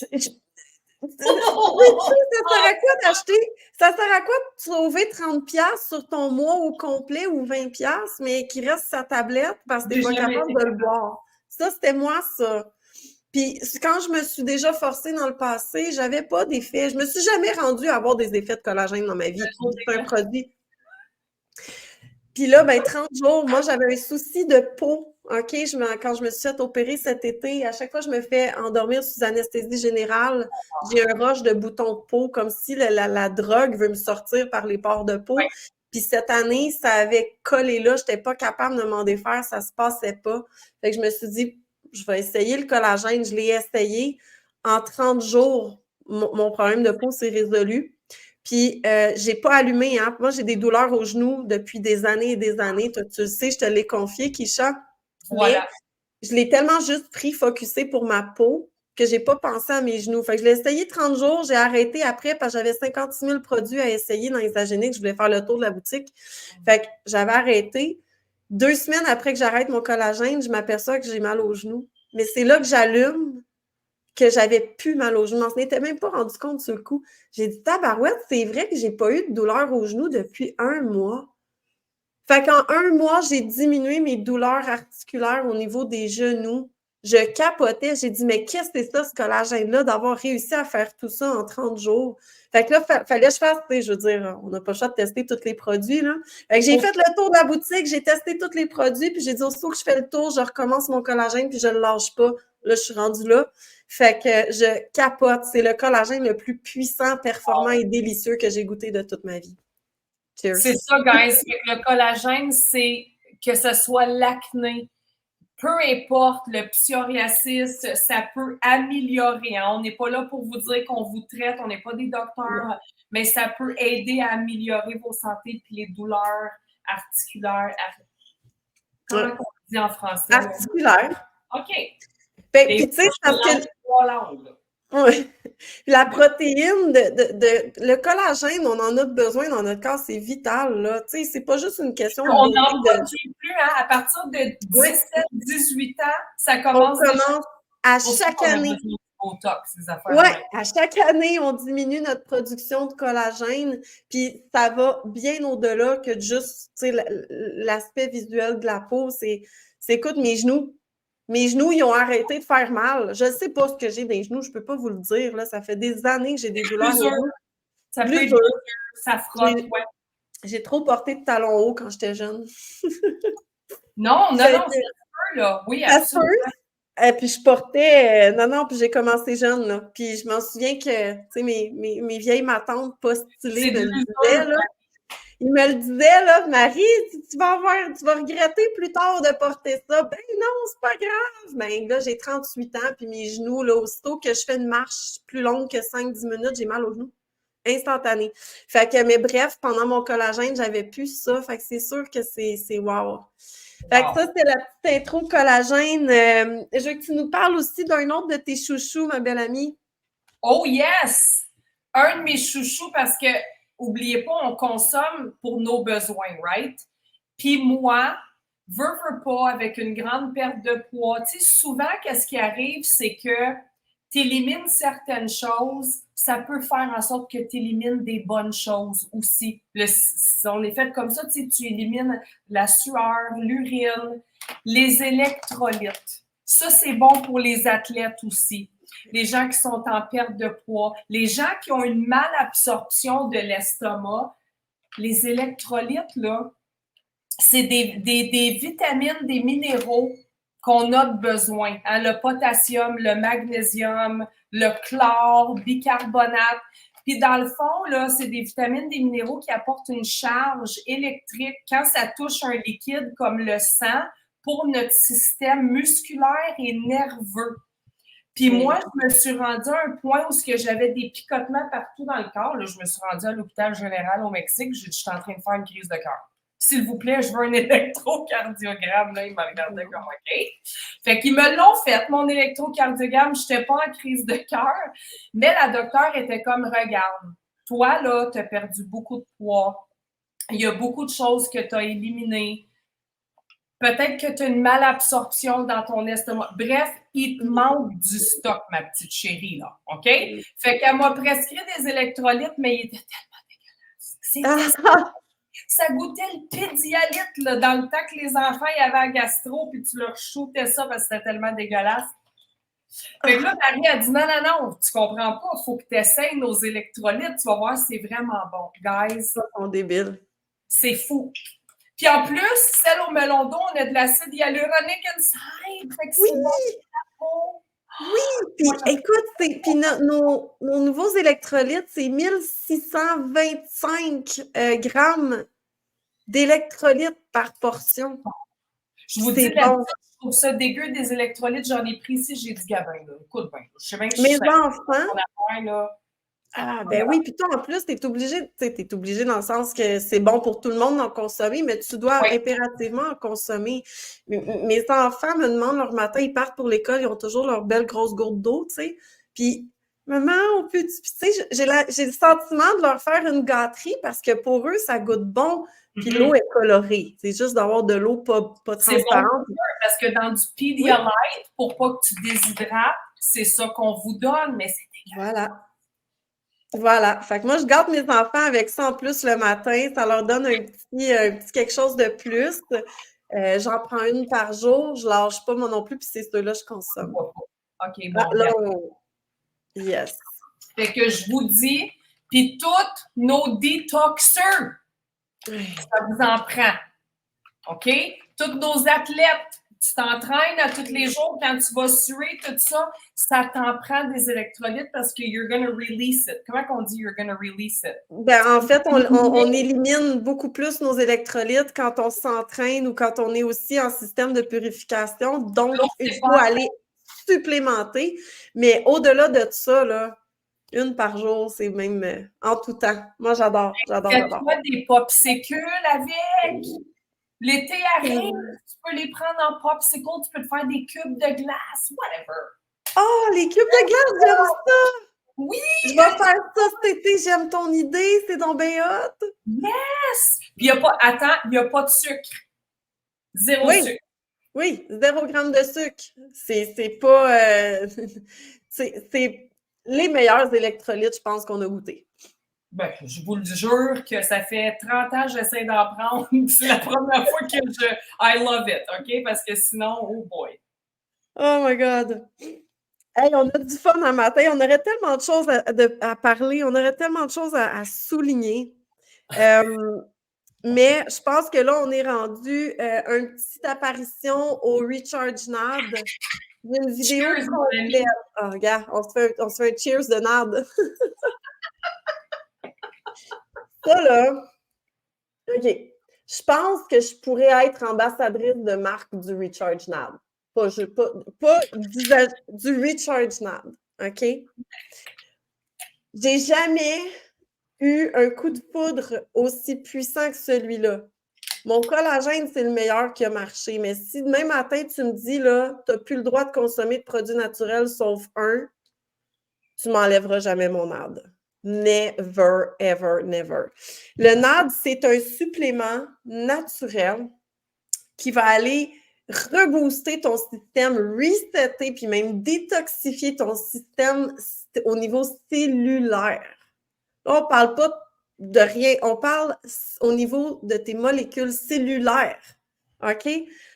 que... Ça sert à quoi d'acheter? Ça sert à quoi de trouver 30$ sur ton mois au complet ou 20$, mais qui reste sa tablette parce que tu n'es pas capable de le boire? Ça, c'était moi, ça. Puis quand je me suis déjà forcée dans le passé, j'avais pas d'effet. Je me suis jamais rendue à avoir des effets de collagène dans ma vie. C'est un produit. Puis là, 30 jours, moi, j'avais un souci de peau. OK, quand je me suis fait opérer cet été, à chaque fois que je me fais endormir sous anesthésie générale, j'ai un rush de boutons de peau, comme si la drogue veut me sortir par les pores de peau. Puis cette année, ça avait collé là, je n'étais pas capable de m'en défaire, ça se passait pas. Fait que je me suis dit, je vais essayer le collagène. Je l'ai essayé. En 30 jours, mon problème de peau s'est résolu. Puis, j'ai pas allumé, hein. Moi, j'ai des douleurs aux genoux depuis des années et des années. Toi, tu le sais, je te l'ai confié, Keisha. Voilà. Mais je l'ai tellement juste pris, focusé pour ma peau, que j'ai pas pensé à mes genoux. Fait que je l'ai essayé 30 jours, j'ai arrêté après parce que j'avais 56 000 produits à essayer dans Isagenix. Je voulais faire le tour de la boutique. Fait que j'avais arrêté. 2 semaines après que j'arrête mon collagène, je m'aperçois que j'ai mal aux genoux. Mais c'est là que j'allume que j'avais plus mal aux genoux. Je m'en étais même pas rendu compte sur le coup. J'ai dit, tabarouette, c'est vrai que j'ai pas eu de douleur aux genoux depuis 1 mois. Fait qu'en 1 mois, j'ai diminué mes douleurs articulaires au niveau des genoux Je capotais. J'ai dit, mais qu'est-ce que c'est ça, ce collagène-là, d'avoir réussi à faire tout ça en 30 jours? Fait que là, fallait que je fasse, tu sais, je veux dire, on n'a pas le choix de tester tous les produits, là. Fait que j'ai fait le tour de la boutique, j'ai testé tous les produits, puis j'ai dit, aussitôt que je fais le tour, je recommence mon collagène, puis je ne le lâche pas. Là, je suis rendue là. Fait que je capote. C'est le collagène le plus puissant, performant et délicieux que j'ai goûté de toute ma vie. Cheers. C'est ça, guys. Le collagène, c'est que ce soit l'acné, peu importe, le psoriasis, ça peut améliorer. Hein? On n'est pas là pour vous dire qu'on vous traite, on n'est pas des docteurs, mais ça peut aider à améliorer vos santé puis les douleurs articulaires. Comment on dit en français? Articulaire. OK. Ben, puis tu sais, parce que... Oui. La protéine, le collagène, on en a besoin dans notre corps, c'est vital, là. Tu sais, c'est pas juste une question de... On n'en produit plus, hein? À partir de 17-18 ans, ça commence... On commence à chaque année. Oui, à chaque année, on diminue notre production de collagène, puis ça va bien au-delà que juste, tu sais, l'aspect visuel de la peau. C'est, écoute, mes genoux, ils ont arrêté de faire mal. Je ne sais pas ce que j'ai des genoux, je ne peux pas vous le dire. Là. Ça fait des années que j'ai des douleurs. Ça peut être dur, ça frotte, ouais. J'ai trop porté de talons hauts quand j'étais jeune. Non, ça se peut, là. Oui, absolument. Et puis je portais... puis j'ai commencé jeune, là. Puis je m'en souviens que, tu sais, mes vieilles matantes pas stylées me le disaient, là. Ils me le disaient, là, Marie, tu vas regretter plus tard de porter ça. Ben non, c'est pas grave. Ben là, j'ai 38 ans, puis mes genoux, là, aussitôt que je fais une marche plus longue que 5-10 minutes, j'ai mal aux genoux. Instantané. Fait que, mais bref, pendant mon collagène, j'avais plus ça. Fait que c'est sûr que c'est wow. Fait que ça, c'est la petite intro collagène. Je veux que tu nous parles aussi d'un autre de tes chouchous, ma belle amie. Oh yes! Un de mes chouchous, parce que oubliez pas, on consomme pour nos besoins, right? Puis moi, veux pas, avec une grande perte de poids, tu sais, souvent, qu'est-ce qui arrive, c'est que tu élimines certaines choses, ça peut faire en sorte que tu élimines des bonnes choses aussi. On est fait comme ça, tu sais, tu élimines la sueur, l'urine, les électrolytes. Ça, c'est bon pour les athlètes aussi. Les gens qui sont en perte de poids, les gens qui ont une malabsorption de l'estomac, les électrolytes, là, c'est des vitamines, des minéraux qu'on a besoin. Hein? Le potassium, le magnésium, le chlore, bicarbonate. Puis dans le fond, là, c'est des vitamines, des minéraux qui apportent une charge électrique quand ça touche un liquide comme le sang pour notre système musculaire et nerveux. Puis moi, je me suis rendue à un point où j'avais des picotements partout dans le corps. Là, je me suis rendue à l'hôpital général au Mexique. Je suis en train de faire une crise de cœur. S'il vous plaît, je veux un électrocardiogramme. Là, il m'a regardé comme OK. Fait qu'ils me l'ont fait, mon électrocardiogramme. Je n'étais pas en crise de cœur. Mais la docteure était comme, regarde, toi, là, tu as perdu beaucoup de poids. Il y a beaucoup de choses que tu as éliminées. Peut-être que tu as une malabsorption dans ton estomac. Bref, il te manque du stock, ma petite chérie, là. OK? Fait qu'elle m'a prescrit des électrolytes, mais il était tellement dégueulasse. Ça goûtait le pédialyte, là, dans le temps que les enfants y avaient un gastro, puis tu leur shootais ça parce que c'était tellement dégueulasse. Fait que là, Marie a dit non, tu comprends pas, il faut que tu essayes nos électrolytes, tu vas voir, c'est vraiment bon. Guys, ils sont débiles. C'est fou. Puis en plus, celle au melon d'eau, on a de l'acide hyaluronique inside. Fait que oui! Bon. Oui! Puis écoute, nos nouveaux électrolytes, c'est 1625 grammes d'électrolytes par portion. Je vous dis, bon. Je trouve ça dégueu des électrolytes. J'en ai pris ici, j'ai du gabin. Là. Écoute bien. Je sais bien que mes enfants... là. Ah, ben oui, puis toi, en plus, t'es obligé dans le sens que c'est bon pour tout le monde d'en consommer, mais tu dois impérativement en consommer. Mes enfants me demandent leur matin, ils partent pour l'école, ils ont toujours leur belle grosse gourde d'eau, tu sais. Puis, maman, on peut... Tu sais, j'ai le sentiment de leur faire une gâterie parce que pour eux, ça goûte bon, puis l'eau est colorée. C'est juste d'avoir de l'eau pas transparente. Bon parce que dans du Pedialyte, pour pas que tu déshydrates, c'est ça qu'on vous donne, mais c'est dégueulasse. Voilà. Fait que moi, je garde mes enfants avec ça en plus le matin. Ça leur donne un petit quelque chose de plus. J'en prends une par jour. Je lâche pas moi non plus, puis c'est ceux-là que je consomme. OK, Ah, bon. là, bien. yes. Fait que je vous dis, puis tous nos détoxeurs, ça vous en prend. OK? Tous nos athlètes, tu t'entraînes à tous les jours quand tu vas suer, tout ça, ça t'en prend des électrolytes parce que you're gonna release it. Comment qu'on dit you're gonna release it? Ben, en fait, on élimine beaucoup plus nos électrolytes quand on s'entraîne ou quand on est aussi en système de purification. Donc, il faut aller supplémenter. Mais au-delà de ça, là, une par jour, c'est même en tout temps. Moi, j'adore. Fais-toi des popsicles avec. L'été arrive, tu peux les prendre en popsicle, tu peux te faire des cubes de glace, whatever. Oh, les cubes de glace, j'aime ça! Oui! Je vais faire ça cet été, j'aime ton idée, c'est donc bien hot! Yes! Puis il n'y a pas de sucre. Zéro sucre. Oui, 0 g de sucre. C'est pas... c'est les meilleurs électrolytes, je pense, qu'on a goûté. Ben, je vous le jure que ça fait 30 ans que j'essaie d'en prendre. C'est la première fois que I love it, OK? Parce que sinon, oh boy. Oh my God! Hey, on a du fun un matin. On aurait tellement de choses à parler. On aurait tellement de choses à souligner. Mais je pense que là, on est rendu une petite apparition au Recharge NAD. Une vidéo complète. Oh, regarde, on se fait un cheers de NAD. Ça, là, OK. Je pense que je pourrais être ambassadrice de marque du Recharge NAD. Pas du Recharge NAD. OK? J'ai jamais eu un coup de foudre aussi puissant que celui-là. Mon collagène, c'est le meilleur qui a marché. Mais si demain matin, tu me dis, là, tu n'as plus le droit de consommer de produits naturels sauf un, tu ne m'enlèveras jamais mon NAD. Never, ever, never. Le NAD, c'est un supplément naturel qui va aller rebooster ton système, resetter, puis même détoxifier ton système au niveau cellulaire. Là, on ne parle pas de rien, on parle au niveau de tes molécules cellulaires. OK?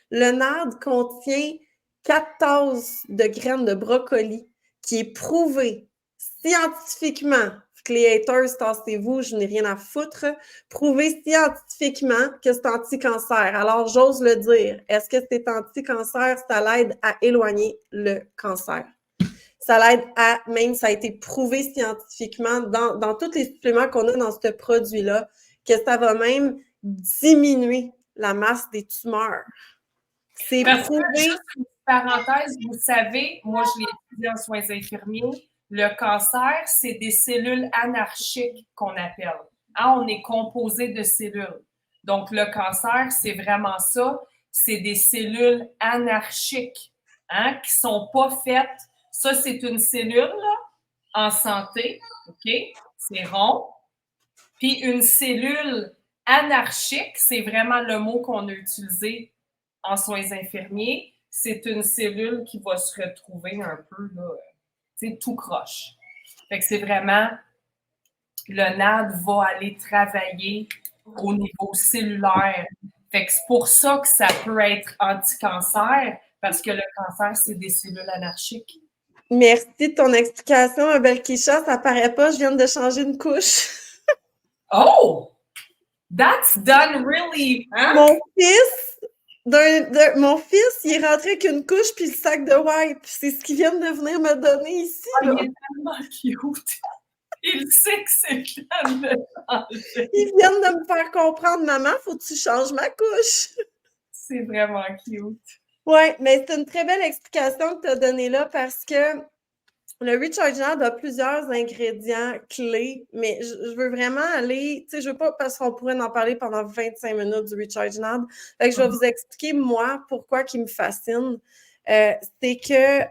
Le NAD contient 4 tasses de graines de brocoli qui est prouvé scientifiquement, que les haters, tassez-vous, je n'ai rien à foutre, prouvé scientifiquement que c'est anti-cancer. Alors, j'ose le dire. Est-ce que c'est anti-cancer? Ça l'aide à éloigner le cancer. Ça l'aide à, même ça a été prouvé scientifiquement dans tous les suppléments qu'on a dans ce produit-là, que ça va même diminuer la masse des tumeurs. C'est prouvé. Juste une parenthèse, vous savez, moi je l'ai étudié en soins infirmiers, le cancer, c'est des cellules anarchiques qu'on appelle. Hein, on est composé de cellules. Donc le cancer, c'est vraiment ça, c'est des cellules anarchiques, hein, qui ne sont pas faites. Ça, c'est une cellule là, en santé, OK? C'est rond. Puis une cellule anarchique, c'est vraiment le mot qu'on a utilisé en soins infirmiers. C'est une cellule qui va se retrouver un peu, là, tu sais, tout croche. Fait que c'est vraiment, le NAD va aller travailler au niveau cellulaire. Fait que c'est pour ça que ça peut être anti-cancer, parce que le cancer, c'est des cellules anarchiques. Merci de ton explication, ma belle Keisha. Ça paraît pas, je viens de changer une couche. Oh! That's done really! Hein? Mon fils, il est rentré avec une couche puis le sac de wipe. C'est ce qu'ils viennent de venir me donner ici. Oh, il est tellement cute! Il sait que c'est plein de changer. Ils viennent de me faire comprendre, maman, faut que tu changes ma couche. C'est vraiment cute. Oui, mais c'est une très belle explication que tu as donnée là parce que le Recharge NAD a plusieurs ingrédients clés, mais je veux vraiment aller, tu sais, je veux pas, parce qu'on pourrait en parler pendant 25 minutes du Recharge NAD. Fait que je vais vous expliquer, moi, pourquoi il me fascine. C'est que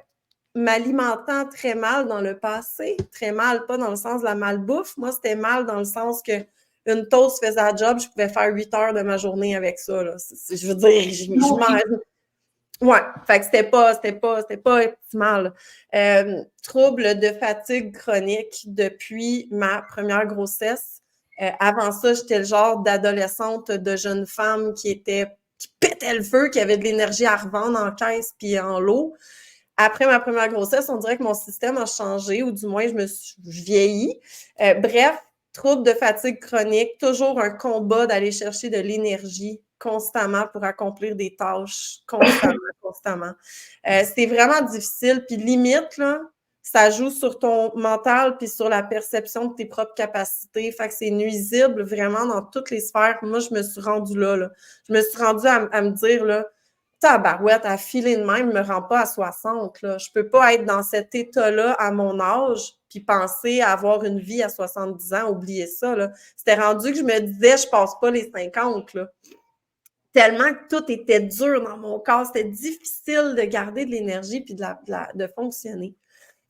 m'alimentant très mal dans le passé, très mal, pas dans le sens de la malbouffe, moi, c'était mal dans le sens que une toast faisait la job, je pouvais faire 8 heures de ma journée avec ça, là. Je veux dire, je mange. Ouais, fait que c'était pas optimal. Trouble de fatigue chronique depuis ma première grossesse. Avant ça, j'étais le genre d'adolescente, de jeune femme qui qui pétait le feu, qui avait de l'énergie à revendre en caisse puis en lot. Après ma première grossesse, on dirait que mon système a changé, ou du moins, je vieillis. Bref, troubles de fatigue chronique, toujours un combat d'aller chercher de l'énergie constamment pour accomplir des tâches constamment. C'est vraiment difficile. Puis limite, là, ça joue sur ton mental puis sur la perception de tes propres capacités. Fait que c'est nuisible vraiment dans toutes les sphères. Moi, je me suis rendue là. Je me suis rendue à me dire, là, tabarouette, à filer de même, ne me rend pas à 60. Là. Je ne peux pas être dans cet état-là à mon âge puis penser à avoir une vie à 70 ans. Oubliez ça. Là. C'était rendu que je me disais, je ne passe pas les 50. Là. Tellement que tout était dur dans mon corps. C'était difficile de garder de l'énergie puis de fonctionner.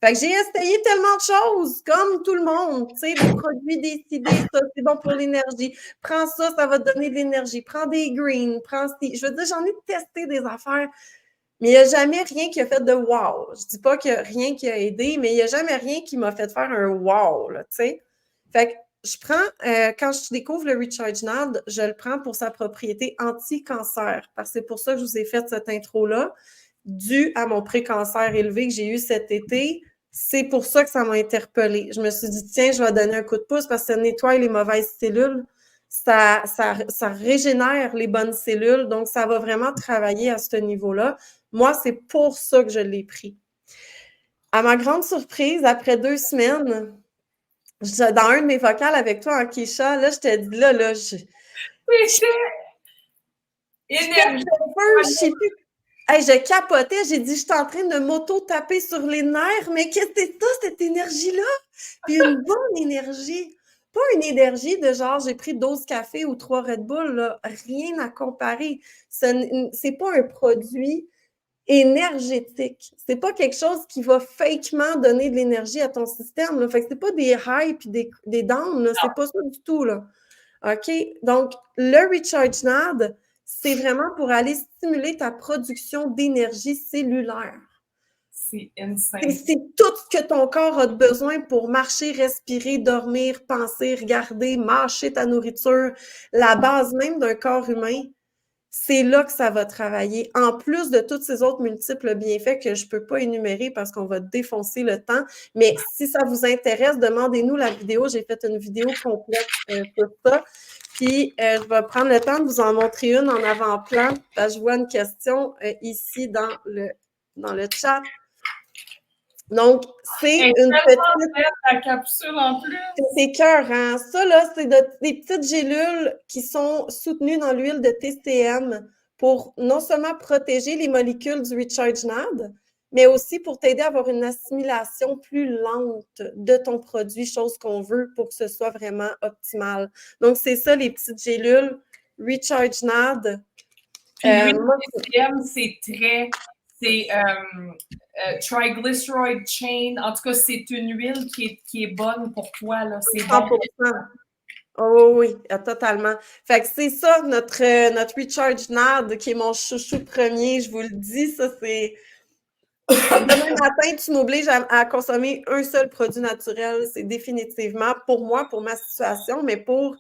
Fait que j'ai essayé tellement de choses, comme tout le monde, tu sais, des produits décidés, ça, c'est bon pour l'énergie. Prends ça, ça va te donner de l'énergie. Prends des greens, je veux dire, j'en ai testé des affaires, mais il n'y a jamais rien qui a fait de wow. Je dis pas qu'il n'y a rien qui a aidé, mais il n'y a jamais rien qui m'a fait faire un wow, là, tu sais. Fait que je prends, quand je découvre le Recharge NAD, je le prends pour sa propriété anti-cancer, parce que c'est pour ça que je vous ai fait cette intro-là, dû à mon pré-cancer élevé que j'ai eu cet été. C'est pour ça que ça m'a interpellée. Je me suis dit, tiens, je vais donner un coup de pouce parce que ça nettoie les mauvaises cellules. Ça régénère les bonnes cellules. Donc, ça va vraiment travailler à ce niveau-là. Moi, c'est pour ça que je l'ai pris. À ma grande surprise, après 2 semaines, dans un de mes vocals avec toi en Keisha, là, je te dis, là, je sais plus. Hey, je capotais, j'ai dit, je suis en train de m'auto-taper sur les nerfs, mais qu'est-ce que c'est ça, cette énergie-là? Puis une bonne énergie. Pas une énergie de genre, j'ai pris 12 cafés ou 3 Red Bull, là. Rien à comparer. C'est pas un produit énergétique. C'est pas quelque chose qui va fakement donner de l'énergie à ton système, là. Fait que c'est pas des highs puis des downs, là. C'est pas ça du tout, là. OK? Donc, le Recharge NAD, c'est vraiment pour aller stimuler ta production d'énergie cellulaire. C'est insane. C'est tout ce que ton corps a besoin pour marcher, respirer, dormir, penser, regarder, mâcher ta nourriture. La base même d'un corps humain, c'est là que ça va travailler. En plus de tous ces autres multiples bienfaits que je ne peux pas énumérer parce qu'on va défoncer le temps. Mais si ça vous intéresse, demandez-nous la vidéo. J'ai fait une vidéo complète sur ça. Puis, je vais prendre le temps de vous en montrer une en avant-plan. Je vois une question ici dans le chat. Donc, c'est une petite... la capsule en plus. C'est écœurant. Ça, là, c'est des petites gélules qui sont soutenues dans l'huile de TCM pour non seulement protéger les molécules du Recharge NAD, mais aussi pour t'aider à avoir une assimilation plus lente de ton produit, chose qu'on veut pour que ce soit vraiment optimal. Donc, c'est ça, les petites gélules Recharge NAD. L'huile de TCM, c'est très... C'est triglyceride chain. En tout cas, c'est une huile qui est bonne pour toi. Là. C'est 100%. Bon. Oh oui, totalement. Fait que c'est ça, notre Recharge NAD, qui est mon chouchou premier, je vous le dis, ça c'est... Demain matin, tu m'obliges à consommer un seul produit naturel. C'est définitivement, pour moi, pour ma situation, mais pour...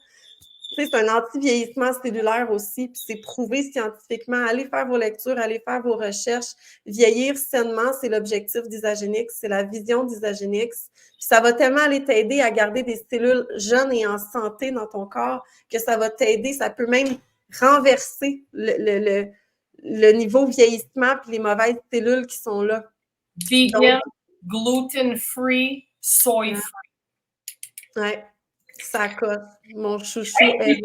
Tu sais, c'est un anti-vieillissement cellulaire aussi, puis c'est prouvé scientifiquement. Allez faire vos lectures, allez faire vos recherches. Vieillir sainement, c'est l'objectif d'Isagenix, c'est la vision d'Isagenix. Puis ça va tellement aller t'aider à garder des cellules jeunes et en santé dans ton corps que ça va t'aider. Ça peut même renverser le niveau vieillissement puis les mauvaises cellules qui sont là. Vegan, gluten-free, soy-free. Ouais. Ça cote, mon chouchou. Hey,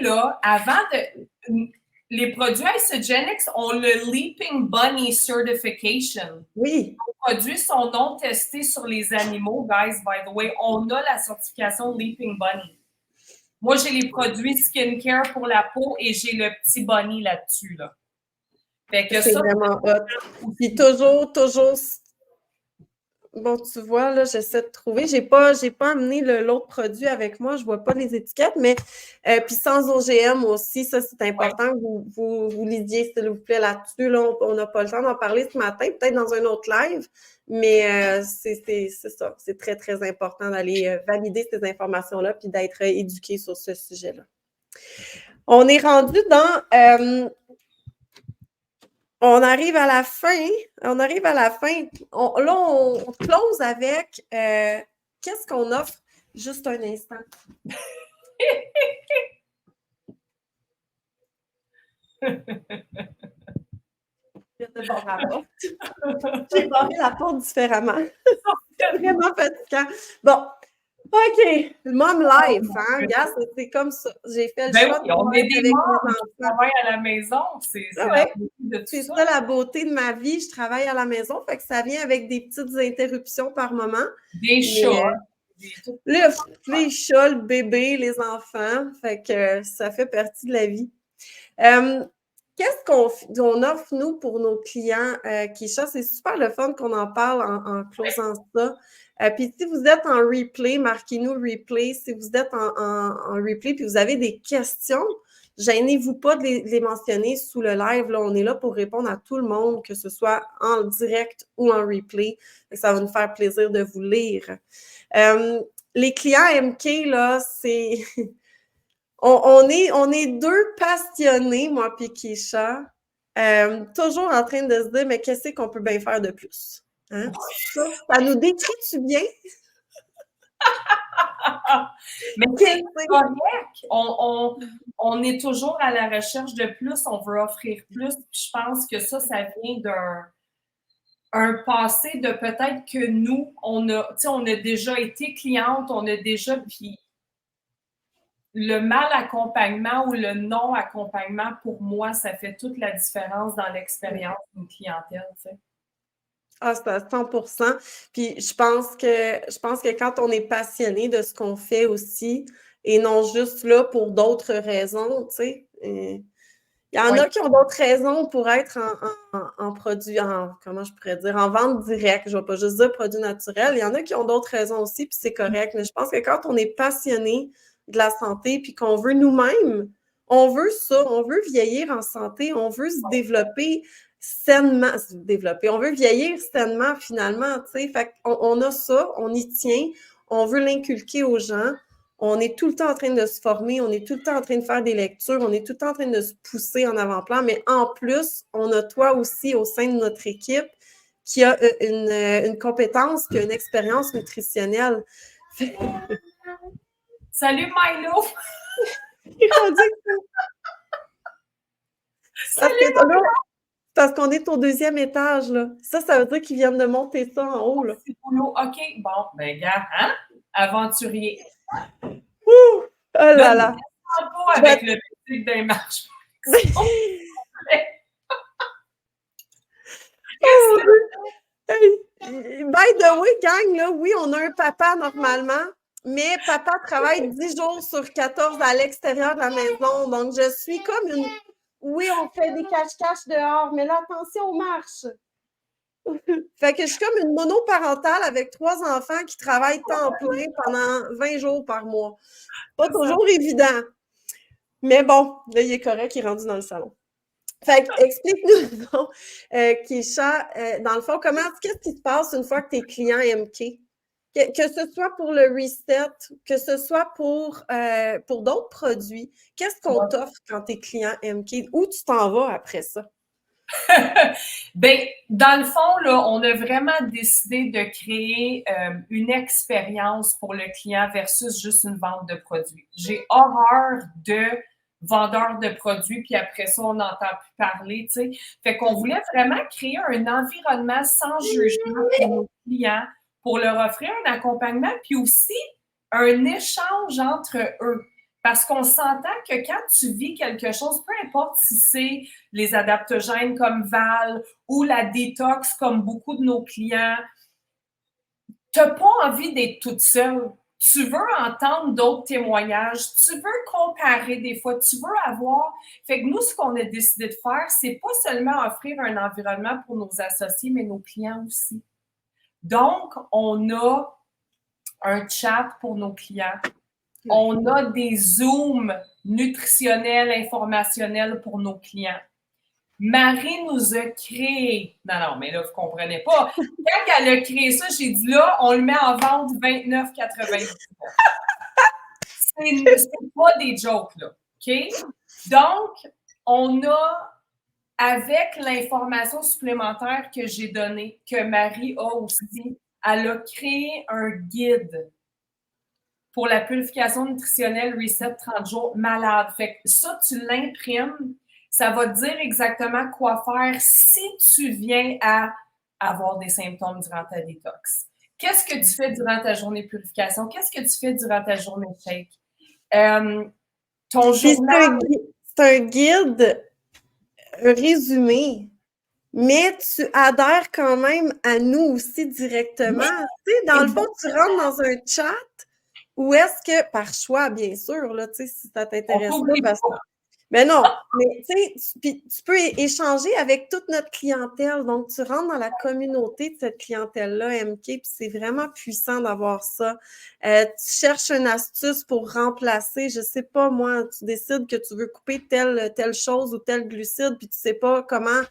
là, avant les produits Isagenix ont le Leaping Bunny Certification. Oui. Les produits sont non testés sur les animaux, guys, by the way. On a la certification Leaping Bunny. Moi, j'ai les produits skincare pour la peau et j'ai le petit bunny là-dessus, là. Fait que c'est ça, vraiment hot. Puis toujours... Bon, tu vois, là, j'essaie de trouver. J'ai pas amené l'autre produit avec moi. Je vois pas les étiquettes, mais puis sans OGM aussi, ça, c'est important que vous lisiez, s'il vous plaît, là-dessus. Là, on n'a pas le temps d'en parler ce matin, peut-être dans un autre live, mais c'est ça. C'est très, très important d'aller valider ces informations-là puis d'être éduqué sur ce sujet-là. On est rendu dans On arrive à la fin. On arrive à la fin. On close avec qu'est-ce qu'on offre? Juste un instant. J'ai barré la porte différemment. C'est vraiment fatigant. Bon, OK. Mom life, hein? Regarde, c'est comme ça. J'ai fait le choix de on est des avec mères, mes on travaille à la maison. C'est la beauté de tout c'est ça. ça la beauté de ma vie. Je travaille à la maison, fait que ça vient avec des petites interruptions par moment. Des chats. Les chats, le bébé, les enfants, fait que ça fait partie de la vie. Qu'est-ce qu'on offre, nous, pour nos clients Keisha? C'est super le fun qu'on en parle en closant ça. Puis si vous êtes en replay, marquez-nous replay. Si vous êtes en replay puis vous avez des questions, gênez-vous pas de les mentionner sous le live. Là, on est là pour répondre à tout le monde, que ce soit en direct ou en replay. Ça va nous faire plaisir de vous lire. Les clients MK, là, c'est... On est deux passionnés, moi et Keisha, toujours en train de se dire, mais qu'est-ce qu'on peut bien faire de plus? Hein? Ça nous décrit-tu bien? Mais c'est correct. On est toujours à la recherche de plus, on veut offrir plus. Puis je pense que ça vient d'un passé de peut-être que nous, on a déjà été cliente, on a déjà, puis le mal accompagnement ou le non accompagnement, pour moi, ça fait toute la différence dans l'expérience d'une clientèle, tu sais. Ah, c'est à 100%. Puis je pense que quand on est passionné de ce qu'on fait aussi, et non juste là pour d'autres raisons, tu sais. Il y en a qui ont d'autres raisons pour être en produit, comment je pourrais dire, en vente directe. Je ne vais pas juste dire produit naturel. Il y en a qui ont d'autres raisons aussi, puis c'est correct. Mais je pense que quand on est passionné de la santé, puis qu'on veut nous-mêmes, on veut ça, on veut vieillir en santé, on veut se développer sainement, on veut vieillir sainement finalement, tu sais. Fait qu'on a ça, on y tient, on veut l'inculquer aux gens. On est tout le temps en train de se former, on est tout le temps en train de faire des lectures, on est tout le temps en train de se pousser en avant-plan, mais en plus, on a toi aussi au sein de notre équipe qui a une compétence puis une expérience nutritionnelle. Salut Milo! Parce qu'on est au 2e étage, là. Ça veut dire qu'ils viennent de monter ça en haut, là. OK, bon, ben gars, hein? Aventurier. Ouh! Oh là là! Pas avec le petit des marches. By the way, gang, là, oui, on a un papa normalement, mais papa travaille 10 jours sur 14 à l'extérieur de la maison. Donc, je suis comme une... Oui, on fait des cache-cache dehors, mais là, attention aux marches. Fait que je suis comme une monoparentale avec 3 enfants qui travaillent temps plein pendant 20 jours par mois. Pas toujours évident. Mais bon, là, il est correct, il est rendu dans le salon. Fait que, explique-nous donc, Keisha, dans le fond, qu'est-ce qui se passe une fois que tu es client MK? Que ce soit pour le reset, que ce soit pour d'autres produits, qu'est-ce qu'on t'offre quand tu es client MK? Où tu t'en vas après ça? Bien, dans le fond, là, on a vraiment décidé de créer une expérience pour le client versus juste une vente de produits. J'ai horreur de vendeurs de produits, puis après ça, on n'entend plus parler, tu sais. Fait qu'on voulait vraiment créer un environnement sans jugement pour nos clients, pour leur offrir un accompagnement, puis aussi un échange entre eux. Parce qu'on s'entend que quand tu vis quelque chose, peu importe si c'est les adaptogènes comme Val ou la détox comme beaucoup de nos clients, tu n'as pas envie d'être toute seule. Tu veux entendre d'autres témoignages, tu veux comparer des fois, tu veux avoir... Fait que nous, ce qu'on a décidé de faire, c'est pas seulement offrir un environnement pour nos associés, mais nos clients aussi. Donc, on a un chat pour nos clients. On a des Zooms nutritionnels, informationnels pour nos clients. Marie nous a créé... Non, mais là, vous ne comprenez pas. Quand elle a créé ça, j'ai dit là, on le met en vente 29,99. C'est pas des jokes, là. OK? Donc, on a avec l'information supplémentaire que j'ai donnée, que Marie a aussi, elle a créé un guide pour la purification nutritionnelle Reset 30 jours malade. Fait que ça, tu l'imprimes, ça va te dire exactement quoi faire si tu viens à avoir des symptômes durant ta détox. Qu'est-ce que tu fais durant ta journée de purification? Qu'est-ce que tu fais durant ta journée de shake? Ton journal... C'est un guide résumé, mais tu adhères quand même à nous aussi directement. Tu sais, dans le fond, tu rentres dans un chat où est-ce que, par choix, bien sûr, là, tu sais, si ça t'intéresse pas, parce que... Mais non, mais tu sais, tu peux échanger avec toute notre clientèle. Donc, tu rentres dans la communauté de cette clientèle-là, MK, puis c'est vraiment puissant d'avoir ça. Tu cherches une astuce pour remplacer, je sais pas, moi, tu décides que tu veux couper telle chose ou tel glucide, puis tu sais pas comment...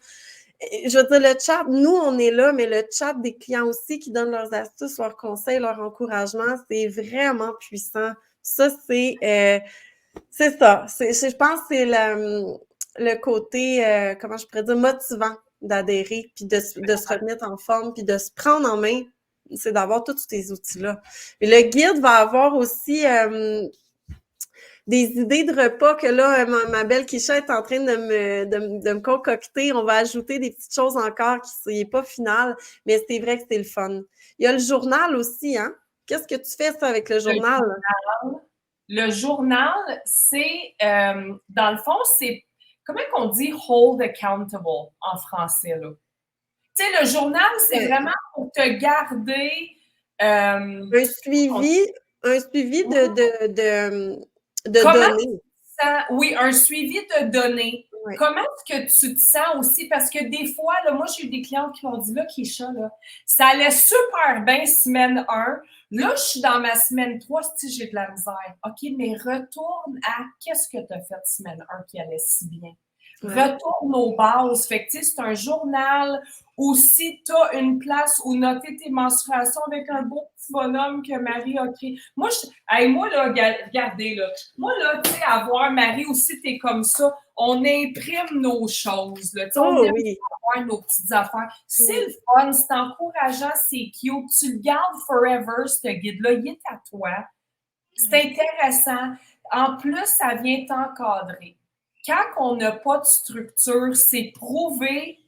Je veux dire, le chat, nous, on est là, mais le chat des clients aussi qui donnent leurs astuces, leurs conseils, leurs encouragements, c'est vraiment puissant. Ça, c'est ça. Je pense que c'est le côté, comment je pourrais dire, motivant d'adhérer, puis de se remettre en forme, puis de se prendre en main, c'est d'avoir tous ces outils-là. Et le guide va avoir aussi des idées de repas que là, ma belle Kisha est en train de me concocter. On va ajouter des petites choses encore qui n'est pas final, mais c'est vrai que c'est le fun. Il y a le journal aussi, hein? Qu'est-ce que tu fais, ça, avec le journal? Le journal, c'est, dans le fond, c'est, comment qu'on dit « hold accountable » en français, là? Tu sais, le journal, c'est vraiment pour te garder... un suivi de données. Oui, un suivi de données. Oui. Comment est-ce que tu te sens aussi? Parce que des fois, là, moi, j'ai eu des clientes qui m'ont dit, là, Kisha, là, ça allait super bien semaine 1. Là, je suis dans ma semaine 3, si j'ai de la misère. OK, mais retourne à qu'est-ce que tu as fait semaine 1 qui allait si bien. Retourne aux bases. Fait que, c'est un journal ou si tu as une place où noter tes menstruations avec un beau petit bonhomme que Marie a créé. Moi, là, regardez, là. Moi, là, tu sais, avoir Marie aussi, t'es comme ça. On imprime nos choses, là. On aime avoir nos petites affaires. C'est le fun, c'est encourageant, c'est cute. Tu le gardes forever, ce guide-là. Il est à toi. C'est intéressant. En plus, ça vient t'encadrer. Quand on n'a pas de structure, c'est prouvé,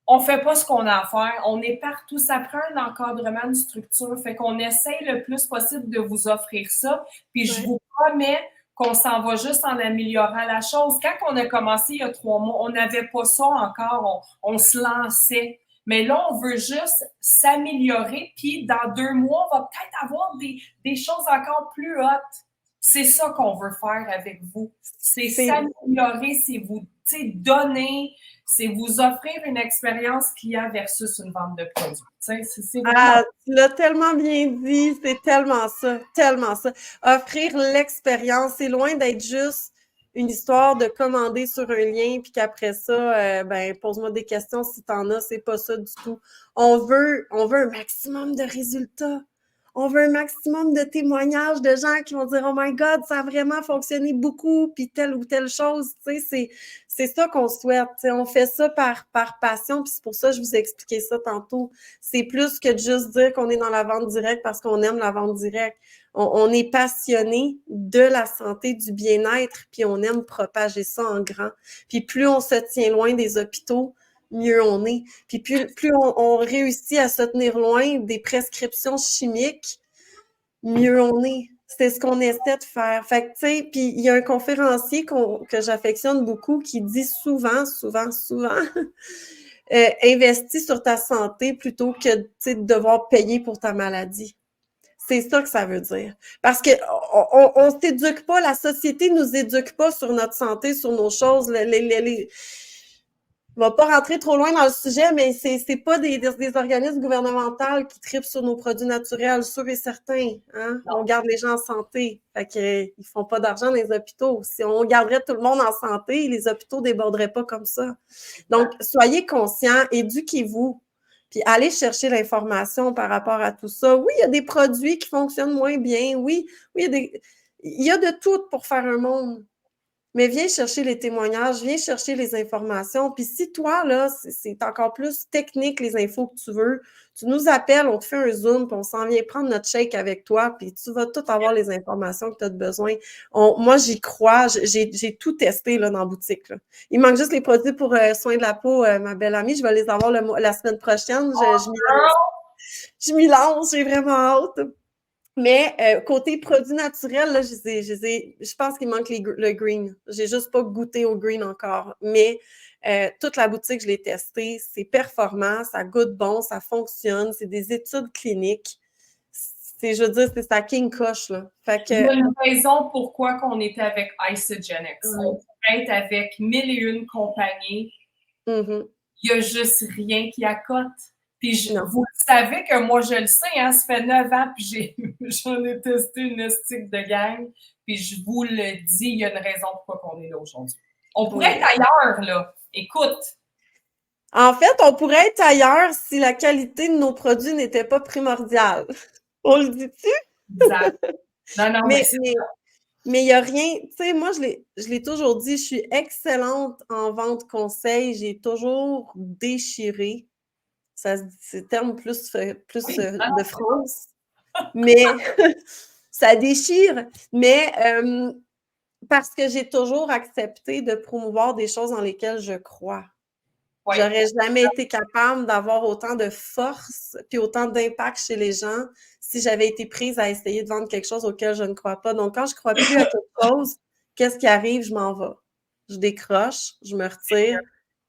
on ne fait pas ce qu'on a à faire. On est partout. Ça prend un encadrement, une structure. Fait qu'on essaye le plus possible de vous offrir ça. Puis je vous promets qu'on s'en va juste en améliorant la chose. Quand on a commencé il y a 3 mois, on n'avait pas ça encore. On se lançait. Mais là, on veut juste s'améliorer. Puis dans 2 mois, on va peut-être avoir des choses encore plus hautes. C'est ça qu'on veut faire avec vous. C'est s'améliorer, c'est vous donner, c'est vous offrir une expérience client versus une vente de produits. Tu l'as tellement bien dit, c'est tellement ça, tellement ça. Offrir l'expérience, c'est loin d'être juste une histoire de commander sur un lien, puis qu'après ça, pose-moi des questions si t'en as, c'est pas ça du tout. On veut un maximum de résultats. On veut un maximum de témoignages de gens qui vont dire « Oh my God, ça a vraiment fonctionné beaucoup, puis telle ou telle chose. » Tu sais, c'est ça qu'on souhaite. Tu sais, on fait ça par passion, puis c'est pour ça que je vous ai expliqué ça tantôt. C'est plus que de juste dire qu'on est dans la vente directe parce qu'on aime la vente directe. On est passionné de la santé, du bien-être, puis on aime propager ça en grand. Puis plus on se tient loin des hôpitaux, mieux on est. Puis plus on réussit à se tenir loin des prescriptions chimiques, mieux on est. C'est ce qu'on essaie de faire. Fait que, tu sais, puis il y a un conférencier que j'affectionne beaucoup qui dit souvent, investis sur ta santé plutôt que, tu sais, de devoir payer pour ta maladie. C'est ça que ça veut dire. Parce que on s'éduque pas, la société nous éduque pas sur notre santé, sur nos choses. On va pas rentrer trop loin dans le sujet, mais c'est pas des organismes gouvernementaux qui tripent sur nos produits naturels, sûr et certain. Hein? On garde les gens en santé. Fait que, ils font pas d'argent dans les hôpitaux. Si on garderait tout le monde en santé, les hôpitaux déborderaient pas comme ça. Donc, soyez conscients, éduquez-vous, puis allez chercher l'information par rapport à tout ça. Oui, il y a des produits qui fonctionnent moins bien. Oui, il y a de tout pour faire un monde. mais viens chercher les témoignages, viens chercher les informations. Puis si toi, là, c'est encore plus technique, les infos que tu veux, tu nous appelles, on te fait un Zoom, puis on s'en vient prendre notre shake avec toi, puis tu vas tout avoir les informations que tu as besoin. Moi, j'y crois. J'ai tout testé là, dans la boutique. Là. Il manque juste les produits pour soins de la peau, ma belle amie. Je vais les avoir la semaine prochaine. Je m'y lance, j'ai vraiment hâte. Mais côté produits naturels, là, je pense qu'il manque le green. J'ai juste pas goûté au green encore. Mais toute la boutique, je l'ai testé. C'est performant, ça goûte bon, ça fonctionne. C'est des études cliniques. Je veux dire, c'est sa king coche, là. Fait que, il y a une raison pourquoi qu'on était avec Isagenix. On pourrait être avec 1001 compagnies. Il n'y a juste rien qui accote. Puis vous le savez que moi, je le sais, hein, ça fait 9 ans, puis j'en ai testé une stick de gang. Puis je vous le dis, il y a une raison pourquoi on est là aujourd'hui. On pourrait être ailleurs, là. Écoute. En fait, on pourrait être ailleurs si la qualité de nos produits n'était pas primordiale. On le dit-tu? Exact. Non, mais il n'y a rien, tu sais, moi, je l'ai toujours dit, je suis excellente en vente conseil, j'ai toujours déchiré. C'est le terme plus de France. Mais ça déchire. Mais parce que j'ai toujours accepté de promouvoir des choses dans lesquelles je crois. Ouais. J'aurais jamais été capable d'avoir autant de force puis autant d'impact chez les gens si j'avais été prise à essayer de vendre quelque chose auquel je ne crois pas. Donc, quand je ne crois plus à quelque chose, qu'est-ce qui arrive? Je m'en vais. Je décroche, je me retire,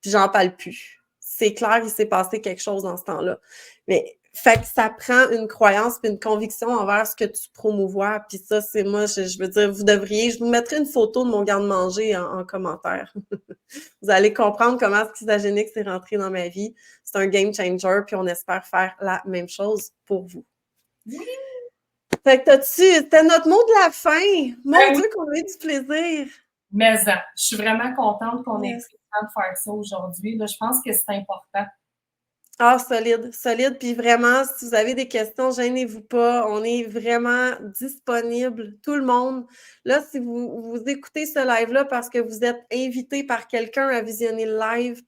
puis j'en parle plus. C'est clair, il s'est passé quelque chose dans ce temps-là. Mais fait que ça prend une croyance puis une conviction envers ce que tu promouvois. Puis ça, c'est moi, je veux dire, je vous mettrai une photo de mon garde-manger en commentaire. Vous allez comprendre comment Isagenix est rentré dans ma vie. C'est un game changer, puis on espère faire la même chose pour vous. Oui! Fait que c'était notre mot de la fin. Mon Dieu, qu'on a eu du plaisir. Mais je suis vraiment contente qu'on ait pris le temps de faire ça aujourd'hui. Là, je pense que c'est important. Ah, solide, solide. Puis vraiment, si vous avez des questions, gênez-vous pas. On est vraiment disponible, tout le monde. Là, si vous écoutez ce live-là parce que vous êtes invité par quelqu'un à visionner le live,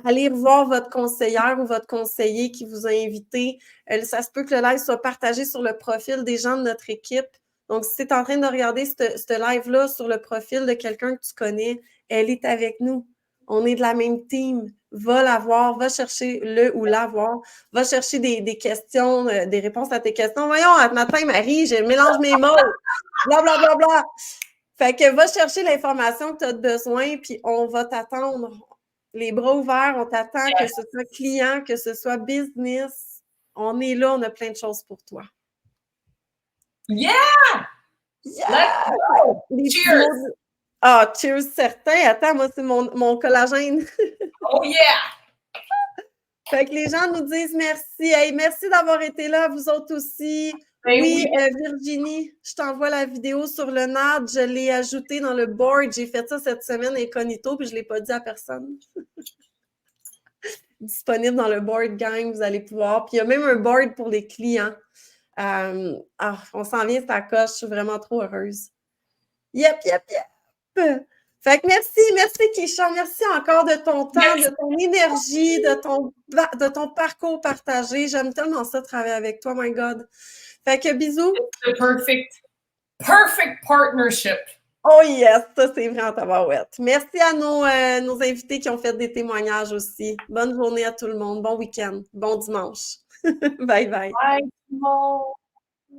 allez revoir votre conseillère ou votre conseiller qui vous a invité. Ça se peut que le live soit partagé sur le profil des gens de notre équipe. Donc, si tu es en train de regarder ce live-là sur le profil de quelqu'un que tu connais, elle est avec nous. On est de la même team. Va la voir, va chercher le ou la voir. Va chercher des questions, des réponses à tes questions. Voyons, ce matin, Marie, je mélange mes mots. Bla, bla, bla, bla. Fait que va chercher l'information que tu as besoin, puis on va t'attendre. Les bras ouverts, on t'attend, que ce soit client, que ce soit business. On est là, on a plein de choses pour toi. Yeah! Yeah! Cheers! Ah, cheers, certain. Attends, moi, c'est mon collagène. Oh yeah! Fait que les gens nous disent merci. Hey, merci d'avoir été là, vous autres aussi. Ben oui. Virginie, je t'envoie la vidéo sur le NAD. Je l'ai ajoutée dans le board. J'ai fait ça cette semaine incognito, puis je ne l'ai pas dit à personne. Disponible dans le board gang, vous allez pouvoir. Puis il y a même un board pour les clients. On s'en vient, ça coche. Je suis vraiment trop heureuse. Yep. Fait que merci Keisha, merci encore de ton temps, de ton énergie, de ton parcours partagé. J'aime tellement ça travailler avec toi, my God. Fait que bisous. It's the perfect partnership. Oh yes, ça c'est vrai en tabarouette. Merci à nos invités qui ont fait des témoignages aussi. Bonne journée à tout le monde, bon week-end, bon dimanche. Bye bye. Bye tout le monde.